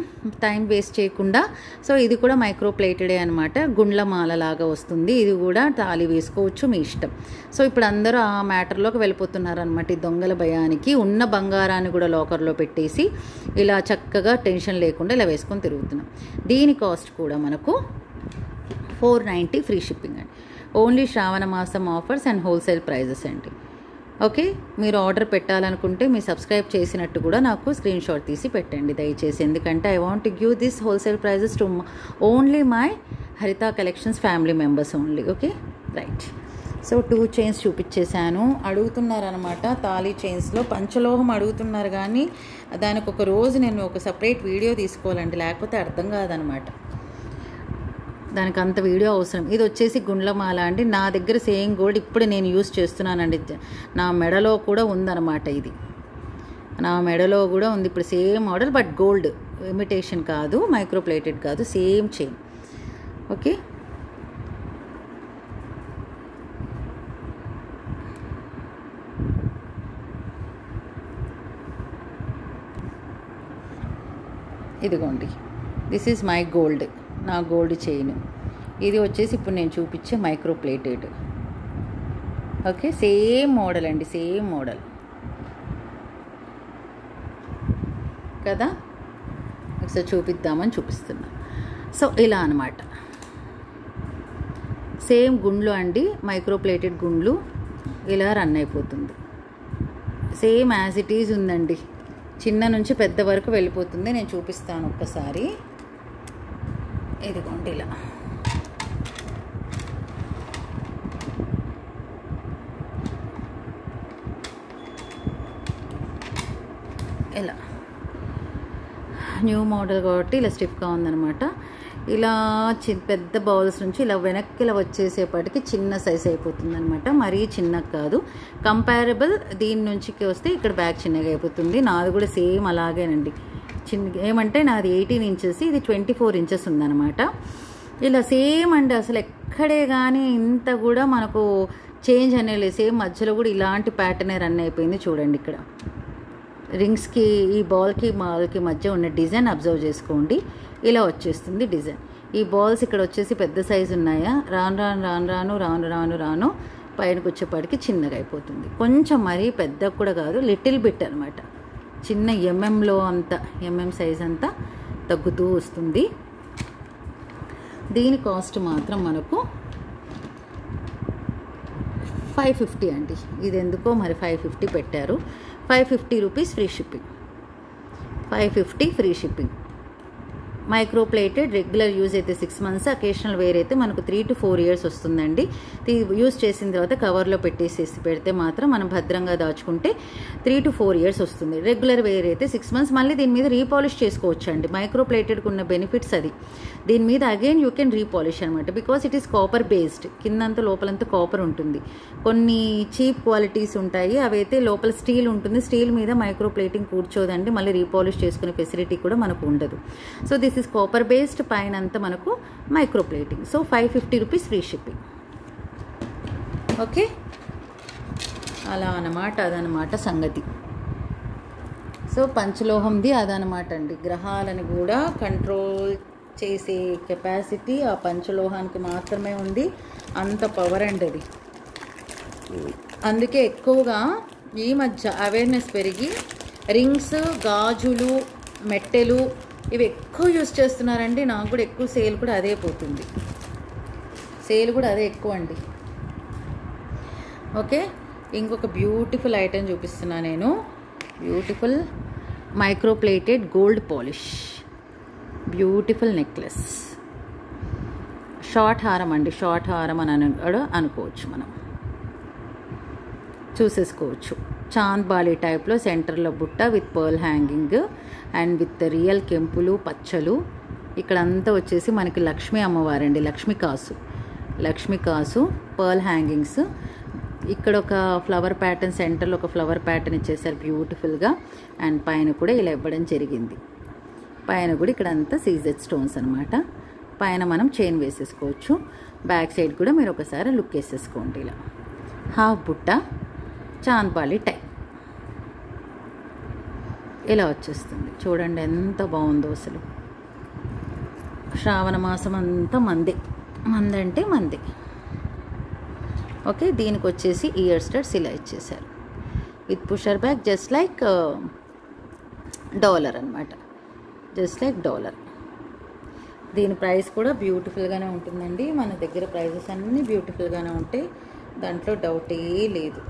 టైం వేస్ట్ చేయకుండా. సో ఇది కూడా మైక్రో ప్లేటెడే అనమాట, గుండ్ల మాల లాగా వస్తుంది. ఇది కూడా తాళి వేసుకోవచ్చు, మీ ఇష్టం. సో ఇప్పుడు అందరూ ఆ మ్యాటర్లోకి వెళ్ళిపోతున్నారు అనమాట. ఈ దొంగల భయానికి ఉన్న బంగారాన్ని కూడా లాకర్లో పెట్టేసి ఇలా చక్కగా టెన్షన్ లేకుండా ఇలా వేసుకొని తిరుగుతున్నాం. దీని కాస్ట్ కూడా మనకు 490 ఫ్రీ షిప్పింగ్ అండి. ఓన్లీ శ్రావణ మాసం ఆఫర్స్ అండ్ హోల్సేల్ ప్రైజెస్ అండి. ఓకే, మీరు ఆర్డర్ పెట్టాలనుకుంటే మీ సబ్స్క్రైబ్ చేసినట్టు కూడా నాకు స్క్రీన్ షాట్ తీసి పెట్టండి దయచేసి. ఎందుకంటే I want to give this wholesale prices to only my Haritha collections family members only. Okay, right. So 2 chains చూపించేశాను. అడుగుతున్నారనమాట తాళీ చైన్స్లో పంచలోహం అడుగుతున్నారు, కానీ దానికి ఒక రోజు నేను ఒక సపరేట్ వీడియో తీసుకోవాలండి, లేకపోతే అర్థం కాదనమాట. దానికి అంత వీడియో అవసరం. ఇది వచ్చేసి గుండ్లమాల అండి. నా దగ్గర సేమ్ గోల్డ్ ఇప్పుడు నేను యూస్ చేస్తున్నానండి. నా మెడలో కూడా ఉందన్నమాట. ఇది నా మెడలో కూడా ఉంది ఇప్పుడు same model, but gold imitation కాదు, మైక్రో ప్లేటెడ్ కాదు, సేమ్ చైన్. ఓకే, ఇదిగోండి, దిస్ ఈజ్ మై గోల్డ్, నా గోల్డ్ చైన్. ఇది వచ్చేసి ఇప్పుడు నేను చూపించే micro plated. Okay, same model అండి, సేమ్ మోడల్ కదా. ఒకసారి చూపిద్దామని చూపిస్తున్నా. సో ఇలా అనమాట, సేమ్ గుండ్లు అండి, మైక్రో ప్లేటెడ్ గుండ్లు ఇలా రన్ అయిపోతుంది. సేమ్ యాజ్ ఇట్ ఈజ్ ఉందండి, చిన్న నుంచి పెద్ద వరకు వెళ్ళిపోతుంది. నేను చూపిస్తాను ఒక్కసారి. ఇదిగోండి ఇలా. ఇలా న్యూ మోడల్ కాబట్టి ఇలా స్టిఫ్గా ఉందన్నమాట. ఇలా పెద్ద బౌల్స్ నుంచి ఇలా వెనక్కి ఇలా వచ్చేసేపటికి చిన్న సైజ్ అయిపోతుంది అనమాట. మరీ చిన్నగా కాదు, కంపారబుల్ దీని నుంచికి వస్తే ఇక్కడ బ్యాగ్ చిన్నగా అయిపోతుంది. నాది కూడా సేమ్ అలాగేనండి, ఏమంటే నాది 18 ఇంచెస్, ఇది 24 ఇంచెస్ ఉందన్నమాట. ఇలా సేమ్ అండి, అసలు ఎక్కడే కానీ ఇంత కూడా మనకు చేంజ్ అనేది సేమ్. మధ్యలో కూడా ఇలాంటి ప్యాటర్నే రన్ అయిపోయింది. చూడండి ఇక్కడ రింగ్స్కి, ఈ బాల్కి మాల్కి మధ్య ఉన్న డిజైన్ అబ్జర్వ్ చేసుకోండి. ఇలా వచ్చేస్తుంది డిజైన్. ఈ బాల్స్ ఇక్కడ వచ్చేసి పెద్ద సైజు ఉన్నాయా, రాను రాను రాను రాను రాను రాను రాను పైనకి వచ్చేపాటికి చిన్నగా అయిపోతుంది. కొంచెం మరీ పెద్ద కూడా కాదు, లిటిల్ బిట్ అనమాట. చిన్న ఎంఎంలో అంతా, ఎంఎం సైజ్ అంతా తగ్గుతూ వస్తుంది. దీని కాస్ట్ మాత్రం మనకు 550 అండి. ఇది ఎందుకో మరి 550 పెట్టారు. 550 rupees free shipping, 550 free shipping. Micro plated regular use అయితే 6 months, అకేషనల్ వేర్ అయితే మనకు 3 to 4 years వస్తుందండి. యూజ్ చేసిన తర్వాత కవర్లో పెట్టేసేసి పెడితే మాత్రం మనం భద్రంగా దాచుకుంటే 3 to 4 years వస్తుంది. రెగ్యులర్ వేర్ అయితే 6 months. మళ్ళీ దీని మీద రీపాలిష్ చేసుకోవచ్చు అండి. మైక్రో ప్లేటెడ్కి ఉన్న బెనిఫిట్స్ అది. దీని మీద అగైన్ యూ కెన్ రీపాలిష్ అనమాట, because it is copper based. కిందంతా లోపలంతా కాపర్ ఉంటుంది. కొన్ని చీప్ క్వాలిటీస్ ఉంటాయి, అవైతే లోపల స్టీల్ ఉంటుంది. స్టీల్ మీద మైక్రో ప్లేటింగ్ కూర్చోదండి, మళ్ళీ రీపాలిష్ చేసుకునే ఫెసిలిటీ కూడా మనకు ఉండదు. So this is copper based, పైన అంతా మనకు micro plating. So 550 rupees free shipping. Okay, అలా అన్నమాట, అదనమాట సంగతి. సో పంచలోహంది అదనమాట అండి. గ్రహాలను కూడా కంట్రోల్ చేసే కెపాసిటీ ఆ పంచలోహానికి మాత్రమే ఉంది. అంత పవర్ అండి అది. అందుకే ఎక్కువగా ఈ మధ్య అవేర్నెస్ పెరిగి రింగ్స్, గాజులు, మెట్టెలు ఇవి ఎక్కువ యూజ్ చేస్తున్నారండి. నాకు కూడా ఎక్కువ సేల్ కూడా అదే పోతుంది, సేల్ కూడా అదే ఎక్కువ అండి. ఓకే, ఇంకొక బ్యూటిఫుల్ ఐటెం చూపిస్తున్నా నేను. Beautiful micro plated gold polish beautiful necklace. Short హారం అండి, షార్ట్ హారం అని అనుకోవచ్చు, మనం చూసేసుకోవచ్చు. చాంద్ బాలి టైప్లో సెంటర్లో బుట్ట with pearl hanging and with real కెంపులు, పచ్చలు. ఇక్కడంతా వచ్చేసి మనకి లక్ష్మీ అమ్మవారండి, లక్ష్మీ కాసు, పర్ల్ హ్యాంగింగ్స్. ఇక్కడ ఒక ఫ్లవర్ ప్యాటర్న్, సెంటర్లో ఒక ఫ్లవర్ ప్యాటర్న్ ఇచ్చేసారు బ్యూటిఫుల్గా. అండ్ పైన కూడా ఇలా ఇవ్వడం జరిగింది. పైన కూడా ఇక్కడ అంతా సీజెడ్ స్టోన్స్ అనమాట. పైన మనం చైన్ వేసేసుకోవచ్చు. బ్యాక్ సైడ్ కూడా మీరు ఒకసారి లుక్ వేసేసుకోండి. ఇలా హాఫ్ బుట్ట చాంద్బాలి టైప్ ఇలా వచ్చేస్తుంది. చూడండి ఎంత బాగుందో అసలు. శ్రావణ మాసం అంతా మందంటే మందే. ఓకే, దీనికి వచ్చేసి ఇయర్ స్టడ్స్ ఇలా ఇచ్చేసారు with pusher back, just like dollar అనమాట, జస్ట్ లైక్ డాలర్. దీని ప్రైస్ కూడా బ్యూటిఫుల్గానే ఉంటుందండి. మన దగ్గర ప్రైజెస్ అన్నీ బ్యూటిఫుల్గానే ఉంటాయి, దాంట్లో డౌటే లేదు.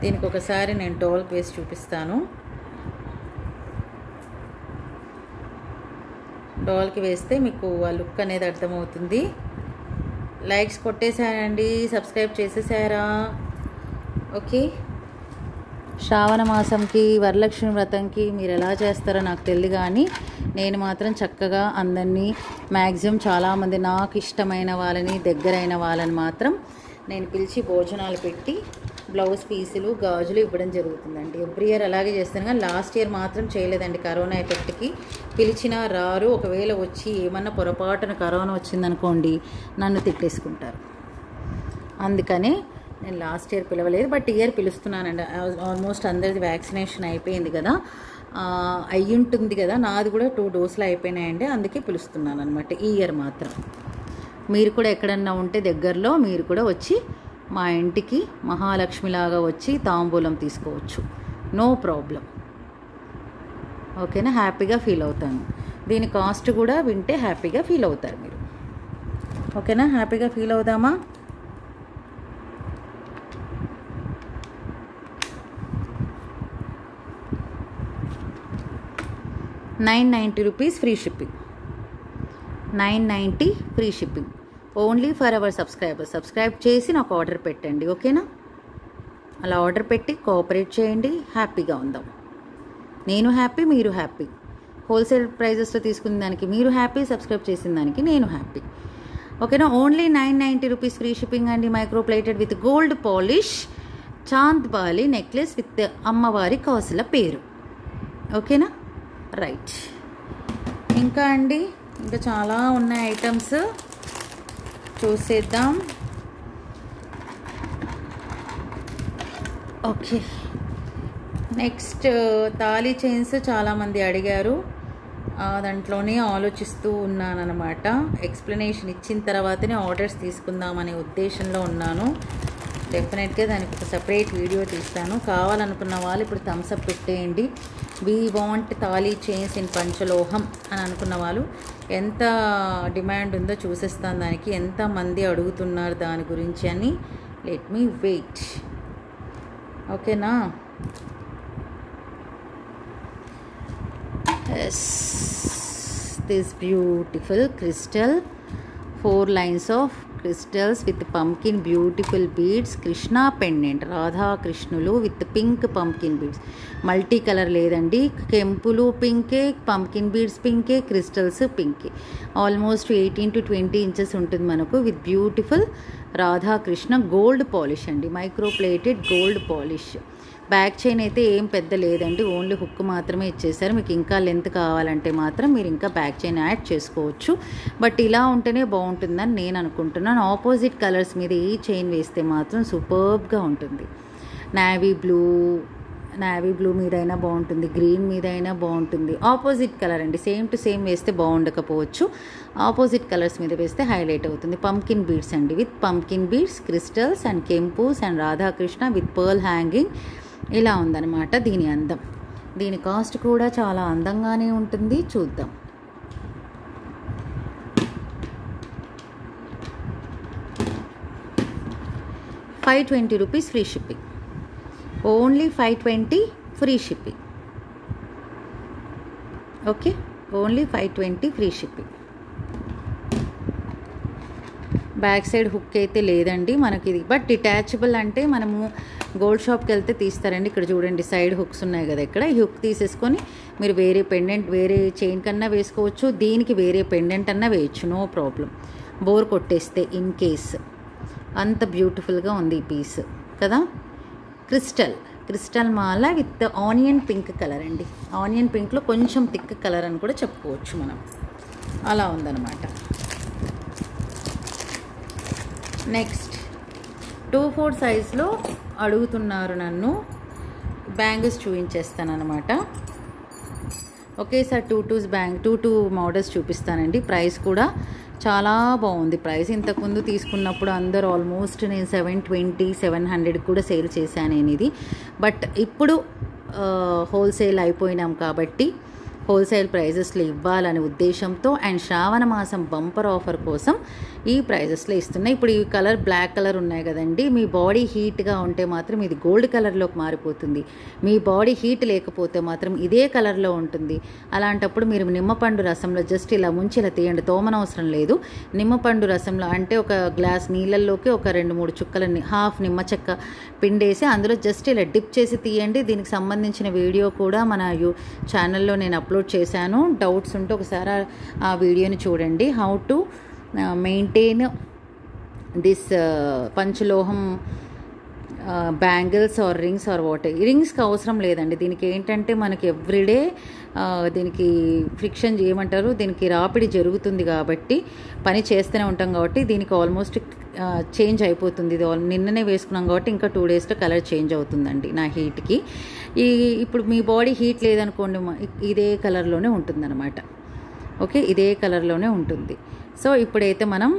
దీనికి ఒకసారి నేను డోల్కి వేసి చూపిస్తాను. డోల్కి వేస్తే మీకు ఆ లుక్ అనేది అర్థమవుతుంది. లైక్స్ కొట్టేశారండి, సబ్స్క్రైబ్ చేసేసారా? ఓకే, శ్రావణ మాసంకి, వరలక్ష్మి వ్రతంకి మీరు ఎలా చేస్తారో నాకు తెలియదు, కానీ నేను మాత్రం చక్కగా అందరినీ మ్యాక్సిమం చాలామంది నాకు ఇష్టమైన వాళ్ళని, దగ్గరైన వాళ్ళని మాత్రం నేను పిలిచి భోజనాలు పెట్టి బ్లౌజ్ పీసులు, గాజులు ఇవ్వడం జరుగుతుందండి. ఎవ్రీ ఇయర్ అలాగే చేస్తాను, కానీ లాస్ట్ ఇయర్ మాత్రం చేయలేదండి కరోనా ఎఫెక్ట్కి. పిలిచినా రారు. ఒకవేళ వచ్చి ఏమన్నా పొరపాటున కరోనా వచ్చిందనుకోండి నన్ను తిట్టేసుకుంటారు. అందుకనే నేను లాస్ట్ ఇయర్ పిలవలేదు, బట్ ఇయర్ పిలుస్తున్నానండి. ఆల్మోస్ట్ అందరిది వ్యాక్సినేషన్ అయిపోయింది కదా, అయ్యి ఉంటుంది కదా, నాది కూడా 2 డోసులు అయిపోయినాయండి, అందుకే పిలుస్తున్నాను అనమాట ఈ ఇయర్ మాత్రం. మీరు కూడా ఎక్కడన్నా ఉంటే దగ్గరలో మీరు కూడా వచ్చి మా ఇంటికి మహాలక్ష్మిలాగా వచ్చి తాంబూలం తీసుకోవచ్చు, నో ప్రాబ్లం. ఓకేనా, హ్యాపీగా ఫీల్ అవుతాను. దీని కాస్ట్ కూడా వింటే హ్యాపీగా ఫీల్ అవుతారు మీరు. ఓకేనా, హ్యాపీగా ఫీల్ అవుదామా? ₹990 free shipping, 990 free shipping only for our subscribers. Subscribe చేసి నాకు ఆర్డర్ పెట్టండి, ఓకేనా? అలా ఆర్డర్ పెట్టి కోఆపరేట్ చేయండి, హ్యాపీగా ఉందాం. నేను హ్యాపీ, మీరు హ్యాపీ. హోల్సేల్ ప్రైజెస్లో తీసుకున్న దానికి మీరు హ్యాపీ, సబ్స్క్రైబ్ చేసిన దానికి నేను హ్యాపీ. ఓకేనా, ఓన్లీ ₹990 ఫ్రీ షిప్పింగ్ అండి. Micro plated with gold polish Chand Bali necklace with అమ్మవారి కాసుల పేరు. ఓకేనా, రైట్. ఇంకా అండి, ఇంకా చాలా ఉన్నాయి ఐటమ్స్, చూసేద్దాం. ఓకే, నెక్స్ట్ తాళీ చైన్స్ చాలామంది అడిగారు, దాంట్లోనే ఆలోచిస్తూ ఉన్నానన్నమాట. ఎక్స్ప్లెనేషన్ ఇచ్చిన తర్వాతనే ఆర్డర్స్ తీసుకుందామనే ఉద్దేశంలో ఉన్నాను. డెఫినెట్గా దానికి ఒక సపరేట్ వీడియో తీస్తాను. కావాలనుకున్న వాళ్ళు ఇప్పుడు థమ్స్అప్ పెట్టేయండి. We want thali chains in panchaloham అని అనుకున్న వాళ్ళు ఎంత డిమాండ్ ఉందో చూసేస్తాను. దానికి ఎంతమంది అడుగుతున్నారు దాని గురించి అని. Let me wait. ఓకేనా, this beautiful crystal, 4 lines of crystals with pumpkin beautiful beads, Krishna pendant, Radha Krishnuలు with pink pumpkin beads. Multi colour లేదండి, కెంపులు పింకే, పంకిన్ బీడ్స్ పింకే, క్రిస్టల్స్ పింకే. ఆల్మోస్ట్ 18 to 20 ఇంచెస్ ఉంటుంది మనకు, with beautiful Radhakrishna gold polish అండి, micro plated gold polish. Back chain అయితే ఏం పెద్ద లేదండి, ఓన్లీ హుక్ మాత్రమే ఇచ్చేసారు. మీకు ఇంకా లెంత్ కావాలంటే మాత్రం మీరు ఇంకా బ్యాక్ చైన్ యాడ్ చేసుకోవచ్చు, బట్ ఇలా ఉంటేనే బాగుంటుందని నేను అనుకుంటున్నాను. ఆపోజిట్ కలర్స్ మీద ఈ చైన్ వేస్తే మాత్రం సూపర్బ్గా ఉంటుంది. నావీ బ్లూ మీద అయినా బాగుంటుంది, గ్రీన్ మీద అయినా బాగుంటుంది. ఆపోజిట్ కలర్ అండి, సేమ్ టు సేమ్ వేస్తే బాగుండకపోవచ్చు, ఆపోజిట్ కలర్స్ మీద వేస్తే హైలైట్ అవుతుంది. పంకిన్ బీడ్స్ అండి, with pumpkin beads, crystals and కెంపూస్ and Radhakrishna with pearl hanging. ఇలా ఉందన్నమాట దీని అందం. దీని కాస్ట్ కూడా చాలా అందంగానే ఉంటుంది, చూద్దాం. ₹520 free shipping, only $520 free shipping. Okay, only $520 free shipping. Back side hook అయితే లేదండి మనకి ఇది, బట్ డిటాచబుల్ అంటే మనము గోల్డ్ షాప్కి వెళ్తే తీస్తారండి. ఇక్కడ చూడండి సైడ్ హుక్స్ ఉన్నాయి కదా, ఇక్కడ ఈ హుక్ తీసేసుకొని మీరు వేరే పెండెంట్, వేరే చైన్ కన్నా వేసుకోవచ్చు, దీనికి వేరే పెండెంట్ అన్నా వేయచ్చు, నో ప్రాబ్లం. బోర్ కొట్టేస్తే ఇన్ కేస్. అంత బ్యూటిఫుల్గా ఉంది ఈ పీస్ కదా. Crystal Mala with onion pink colour అండి, ఆనియన్ పింక్లో కొంచెం థిక్ కలర్ అని కూడా చెప్పుకోవచ్చు మనం, అలా ఉందన్నమాట. నెక్స్ట్ 2/4 సైజ్లో అడుగుతున్నారు నన్ను, బ్యాంగిల్స్ చూపించేస్తాను అనమాట. ఒకేసారి 2 మోడల్స్ చూపిస్తానండి. ప్రైస్ కూడా చాలా బాగుంది. ప్రైస్ ఇంతకుముందు తీసుకున్నప్పుడు అందరూ ఆల్మోస్ట్ నేను 720, 700 కూడా సేల్ చేశాను నేను ఇది. బట్ ఇప్పుడు హోల్సేల్ అయిపోయినాం కాబట్టి హోల్సేల్ ప్రైజెస్లో ఇవ్వాలనే ఉద్దేశంతో అండ్ శ్రావణ మాసం బంపర్ ఆఫర్ కోసం ఈ ప్రైజెస్లో ఇస్తున్నాయి. ఇప్పుడు ఈ కలర్ బ్లాక్ కలర్ ఉన్నాయి కదండి, మీ బాడీ హీట్గా ఉంటే మాత్రం ఇది గోల్డ్ కలర్లోకి మారిపోతుంది, మీ బాడీ హీట్ లేకపోతే మాత్రం ఇదే కలర్లో ఉంటుంది. అలాంటప్పుడు మీరు నిమ్మపండు రసంలో జస్ట్ ఇలా ముంచి ఇలా తీయండి, తోమనవసరం లేదు. నిమ్మపండు రసంలో అంటే ఒక గ్లాస్ నీళ్ళల్లోకి ఒక 2-3 చుక్కలని హాఫ్ నిమ్మ చెక్క పిండేసి అందులో జస్ట్ ఇలా డిప్ చేసి తీయండి. దీనికి సంబంధించిన వీడియో కూడా మన ఛానల్లో నేను అప్లోడ్ చేశాను. డౌట్స్ ఉంటే ఒకసారి ఆ వీడియోని చూడండి. How to maintain this panchaloham bangles or rings or what. రింగ్స్కి అవసరం లేదండి. దీనికి ఏంటంటే మనకి ఎవ్రీడే దీనికి ఫ్రిక్షన్ చేయమంటారు, దీనికి రాపిడి జరుగుతుంది కాబట్టి, పని చేస్తూనే ఉంటాం కాబట్టి దీనికి ఆల్మోస్ట్ చేంజ్ అయిపోతుంది. ఇది నిన్ననే వేసుకున్నాం కాబట్టి ఇంకా 2 డేస్లో కలర్ చేంజ్ అవుతుందండి నా హీట్కి. ఇప్పుడు మీ బాడీ హీట్ లేదనుకోండి, ఇదే కలర్లోనే ఉంటుందన్నమాట. ఓకే, ఇదే కలర్లోనే ఉంటుంది. సో ఇప్పుడైతే మనం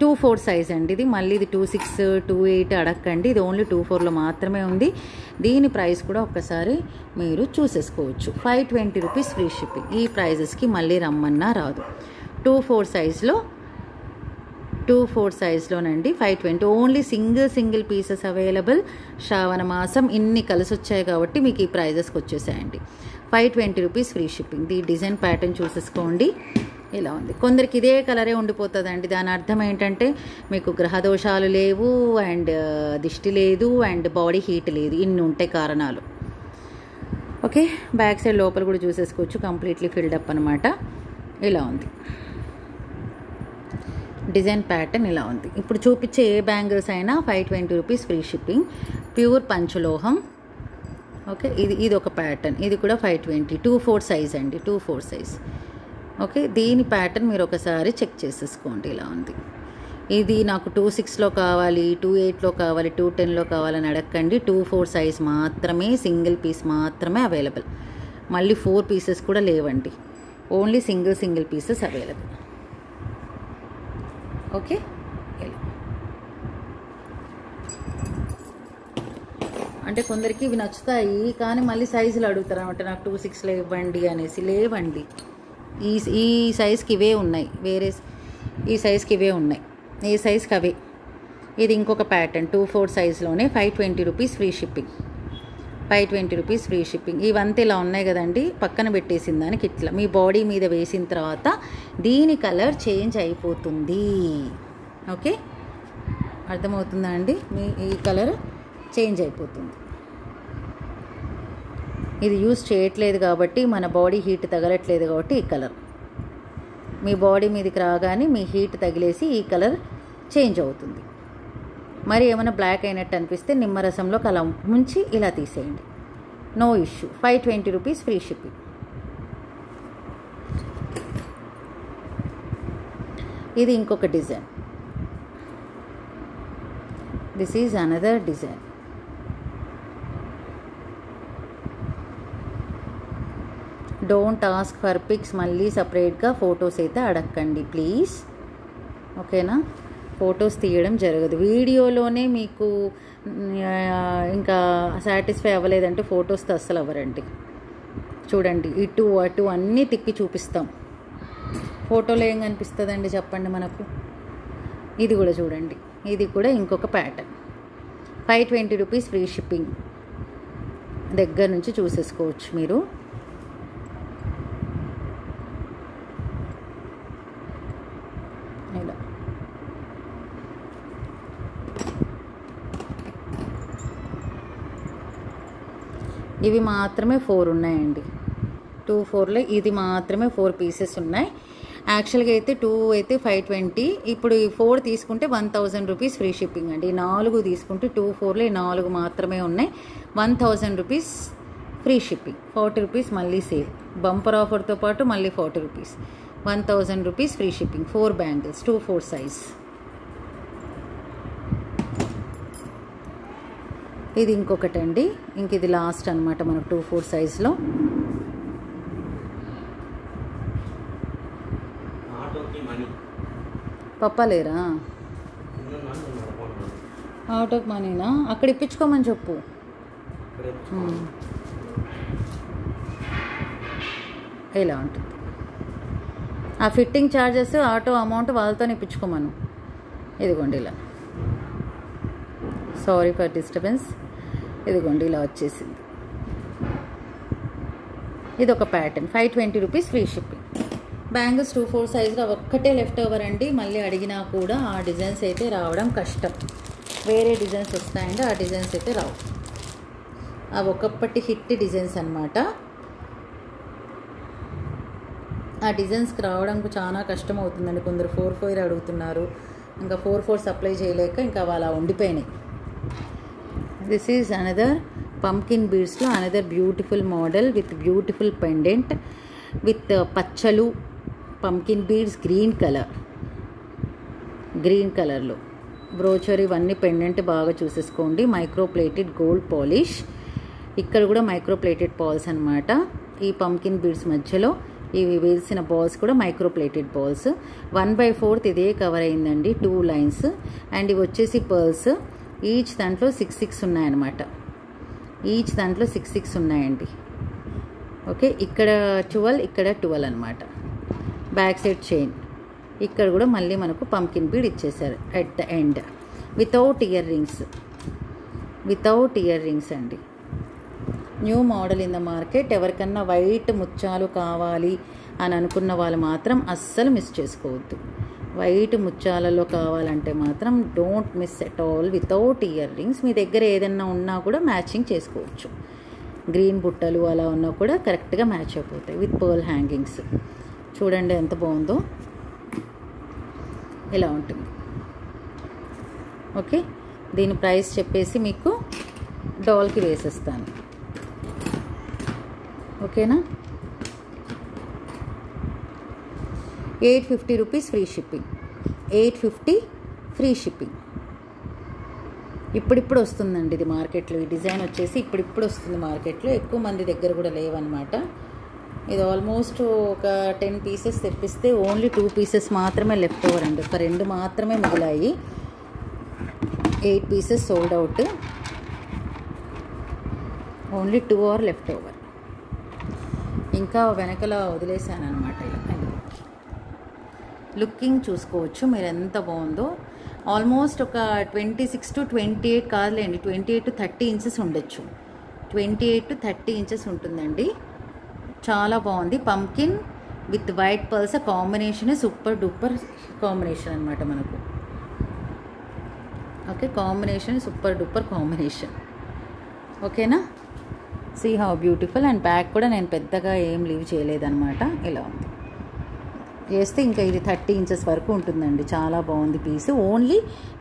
2/4 సైజ్ అండి ఇది. మళ్ళీ ఇది 2/6 2/8 అడగండి, ఇది ఓన్లీ 2/4లో మాత్రమే ఉంది. దీని ప్రైస్ కూడా ఒక్కసారి మీరు చూసేసుకోవచ్చు. 520 రూపీస్ ఫ్రీ షిప్పింగ్. ఈ ప్రైజెస్కి మళ్ళీ రమ్మన్నా రాదు. 2/4 సైజ్లోనండి 520. Only single pieces available. Shravana మాసం ఇన్ని కలిసి వచ్చాయి కాబట్టి మీకు ఈ ప్రైజెస్కి వచ్చేసాయండి. 520 రూపీస్ ఫ్రీ షిప్పింగ్. ఈ డిజైన్ ప్యాటర్న్ చూసేసుకోండి, ఇలా ఉంది. కొందరికి ఇదే కలరే ఉండిపోతుందండి. దాని అర్థం ఏంటంటే మీకు గ్రహదోషాలు లేవు, అండ్ దిష్టి లేదు, అండ్ బాడీ హీట్ లేదు. ఇన్ని ఉంటాయి కారణాలు. ఓకే, బ్యాక్ సైడ్ లోపల కూడా చూసేసుకోవచ్చు. కంప్లీట్లీ ఫిల్డప్ అనమాట. ఇలా ఉంది డిజైన్ ప్యాటర్న్, ఇలా ఉంది. ఇప్పుడు చూపించే ఏ బ్యాంగిల్స్ అయినా 520 rupees free shipping. Pure panchaloham. Okay, ఇది ఒక ప్యాటర్న్, ఇది కూడా 520. 2/4 సైజ్ అండి, 2/4 సైజ్. ఓకే, దీని ప్యాటర్న్ మీరు ఒకసారి చెక్ చేసేసుకోండి, ఇలా ఉంది. ఇది నాకు 2/6లో కావాలి, 2/8లో కావాలి, 2/10లో కావాలని అడగండి. 2/4 సైజ్ మాత్రమే, సింగిల్ పీస్ మాత్రమే అవైలబుల్. మళ్ళీ 4 పీసెస్ కూడా లేవండి, only single pieces available. Okay, అంటే కొందరికి ఇవి నచ్చుతాయి కానీ మళ్ళీ సైజులు అడుగుతారు అనమాట. నాకు 2/6లో ఇవ్వండి అనేసి. లేవండి, ఈ సైజ్కి ఇవే ఉన్నాయి, వేరే ఈ సైజ్కి ఇవే ఉన్నాయి, ఏ సైజ్కి అవే. ఇది ఇంకొక pattern 2/4 సైజ్లోనే 520 rupees free shipping. 520 rupees free shipping. ఇవంతా ఇలా ఉన్నాయి కదండి, పక్కన పెట్టేసిన దానికి ఇట్లా మీ బాడీ మీద వేసిన తర్వాత దీని కలర్ చేంజ్ అయిపోతుంది. ఓకే, అర్థమవుతుందా అండి? ఈ కలర్ చేంజ్ అయిపోతుంది. ఇది యూజ్ చేయట్లేదు కాబట్టి, మన బాడీ హీట్ తగలట్లేదు కాబట్టి ఈ కలర్ మీ బాడీ మీదకి రాగానే మీ హీట్ తగిలేసి ఈ కలర్ చేంజ్ అవుతుంది. మరి ఏమైనా బ్లాక్ అయినట్టు అనిపిస్తే నిమ్మరసంలో అలా ముంచి ఇలా తీసేయండి, no issue. 520 rupees free shipping. ఇది ఇంకొక design. This is another design. Don't ask for pics. మళ్ళీ సపరేట్గా ఫొటోస్ అయితే అడగండి ప్లీజ్. ఓకేనా, ఫొటోస్ తీయడం జరగదు. వీడియోలోనే మీకు ఇంకా సాటిస్ఫై అవ్వలేదంటే ఫొటోస్తో అస్సలు అవ్వరండి. చూడండి, ఇటు అటు అన్నీ తిప్పి చూపిస్తాం. ఫోటోలో ఏం కనిపిస్తుందండి చెప్పండి మనకు. ఇది కూడా చూడండి, ఇది కూడా ఇంకొక ప్యాటర్న్. 520 rupees free shipping. దగ్గర నుంచి చూసేసుకోవచ్చు మీరు. ఇలా ఇవి మాత్రమే 4 ఉన్నాయండి. 2/4లో ఇది మాత్రమే 4 పీసెస్ ఉన్నాయి. యాక్చువల్గా అయితే 2 అయితే 520. ఇప్పుడు ఈ 4 తీసుకుంటే 1000 రూపీస్ ఫ్రీ షిప్పింగ్ అండి. ఈ 4 తీసుకుంటే 2/4లో ఈ 4 మాత్రమే ఉన్నాయి. 1000 రూపీస్ ఫ్రీ షిప్పింగ్. 40 రూపీస్ మళ్ళీ సేవ్. బంపర్ ఆఫర్తో పాటు మళ్ళీ 40 rupees. 1000 rupees free shipping. 4 bangles 2/4 size. ఇది ఇంకొకటి అండి, ఇంక ఇది లాస్ట్ అనమాట మనకు 2/4 సైజ్లో. పప్పలేరా? ఆటోకి మనీనా? అక్కడ ఇప్పించుకోమని చెప్పు. ఇలా ఉంటుంది. ఆ ఫిట్టింగ్ ఛార్జెస్ ఆటో అమౌంట్ వాళ్ళతో ఇప్పించుకోమను. ఇదిగోండి ఇలా. Sorry for disturbance. ఇదిగోండి ఇలా వచ్చేసింది. ఇది ఒక pattern. 520 rupees free shipping. Bangles 2/4 సైజులో ఒక్కటే లెఫ్ట్ ఓవర్ అండి. మళ్ళీ అడిగినా కూడా ఆ డిజైన్స్ అయితే రావడం కష్టం. వేరే డిజైన్స్ వస్తాయండి, ఆ డిజైన్స్ అయితే రావు. అవి ఒకప్పటి హిట్ డిజైన్స్ అనమాట. ఆ డిజైన్స్కి రావడానికి చాలా కష్టం అవుతుందండి. కొందరు 4/4 అడుగుతున్నారు. ఇంకా 4/4 సప్లై చేయలేక ఇంకా అలా ఉండిపోయినాయి. దిస్ ఈజ్ అనదర్ పంకిన్ బీడ్స్లో another beautiful model with beautiful pendant with పచ్చలు పంకిన్ బీడ్స్ గ్రీన్ కలర్లో బ్రోచర్ ఇవన్నీ పెండెంట్ బాగా చూసేసుకోండి. మైక్రో ప్లేటెడ్ గోల్డ్ పాలిష్, ఇక్కడ కూడా మైక్రో ప్లేటెడ్ బాల్స్ అనమాట. ఈ పంకిన్ బీడ్స్ మధ్యలో ఇవి వేసిన బాల్స్ కూడా మైక్రో ప్లేటెడ్ బాల్స్. 1/4 ఇదే కవర్ అయిందండి, 2 లైన్స్. అండ్ ఇవి వచ్చేసి పర్ల్స్. ఈచ్ దాంట్లో 6 ఉన్నాయన్నమాట. ఈచ్ దాంట్లో 6 ఉన్నాయండి. ఓకే, ఇక్కడ 12, ఇక్కడ 12 అనమాట. బ్యాక్ సైడ్ చైన్, ఇక్కడ కూడా మళ్ళీ మనకు పంకిన్ బీడ్ ఇచ్చేసారు at the end without ear rings అండి. New model in the market. ఎవరికన్నా వైట్ ముత్యాలు కావాలి అని అనుకున్న వాళ్ళు మాత్రం అస్సలు మిస్ చేసుకోవద్దు. వైట్ ముత్యాలలో కావాలంటే మాత్రం don't miss at all. Without ear rings మీ దగ్గర ఏదన్నా ఉన్నా కూడా మ్యాచింగ్ చేసుకోవచ్చు. గ్రీన్ బుట్టలు అలా ఉన్నా కూడా కరెక్ట్గా మ్యాచ్ అయిపోతాయి విత్ పర్ల్ హ్యాంగింగ్స్. చూడండి ఎంత బాగుందో, ఇలా ఉంటుంది. ఓకే, దీని ప్రైస్ చెప్పేసి మీకు డాల్కి వేసేస్తాను. ఓకేనా, 850 rupees free shipping. 850 free shipping. ఇప్పుడిప్పుడు వస్తుందండి ఇది మార్కెట్లో. ఈ డిజైన్ వచ్చేసి ఇప్పుడిప్పుడు వస్తుంది మార్కెట్లో, ఎక్కువ మంది దగ్గర కూడా లేవన్నమాట. ఇది ఆల్మోస్ట్ ఒక 10 పీసెస్ తెప్పిస్తే ఓన్లీ 2 పీసెస్ మాత్రమే లెఫ్ట్ ఓవర్ అండి. ఒక 2 మాత్రమే మిగిలాయి. 8 pieces sold out, only 2 are left over. ఇంకా వెనకల వదిలేసాను అనమాట. ఇలా లుకింగ్ చూసుకోవచ్చు మీరు ఎంత బాగుందో. ఆల్మోస్ట్ ఒక 26 to 28 కాదులేండి, 28 to 30 ఇంచెస్ ఉండొచ్చు. 28 to 30 ఇంచెస్ ఉంటుందండి. చాలా బాగుంది. Pumpkin with white pearls combination super duper combination అనమాట మనకు. Okay, combination super duper combination. ఓకేనా, see how beautiful. And back కూడా నేను పెద్దగా ఏం లీవ్ చేయలేదన్నమాట. ఇలా ఉంది చేస్తే ఇంకా ఇది 30 ఇంచెస్ వరకు ఉంటుందండి. చాలా బాగుంది piece. Only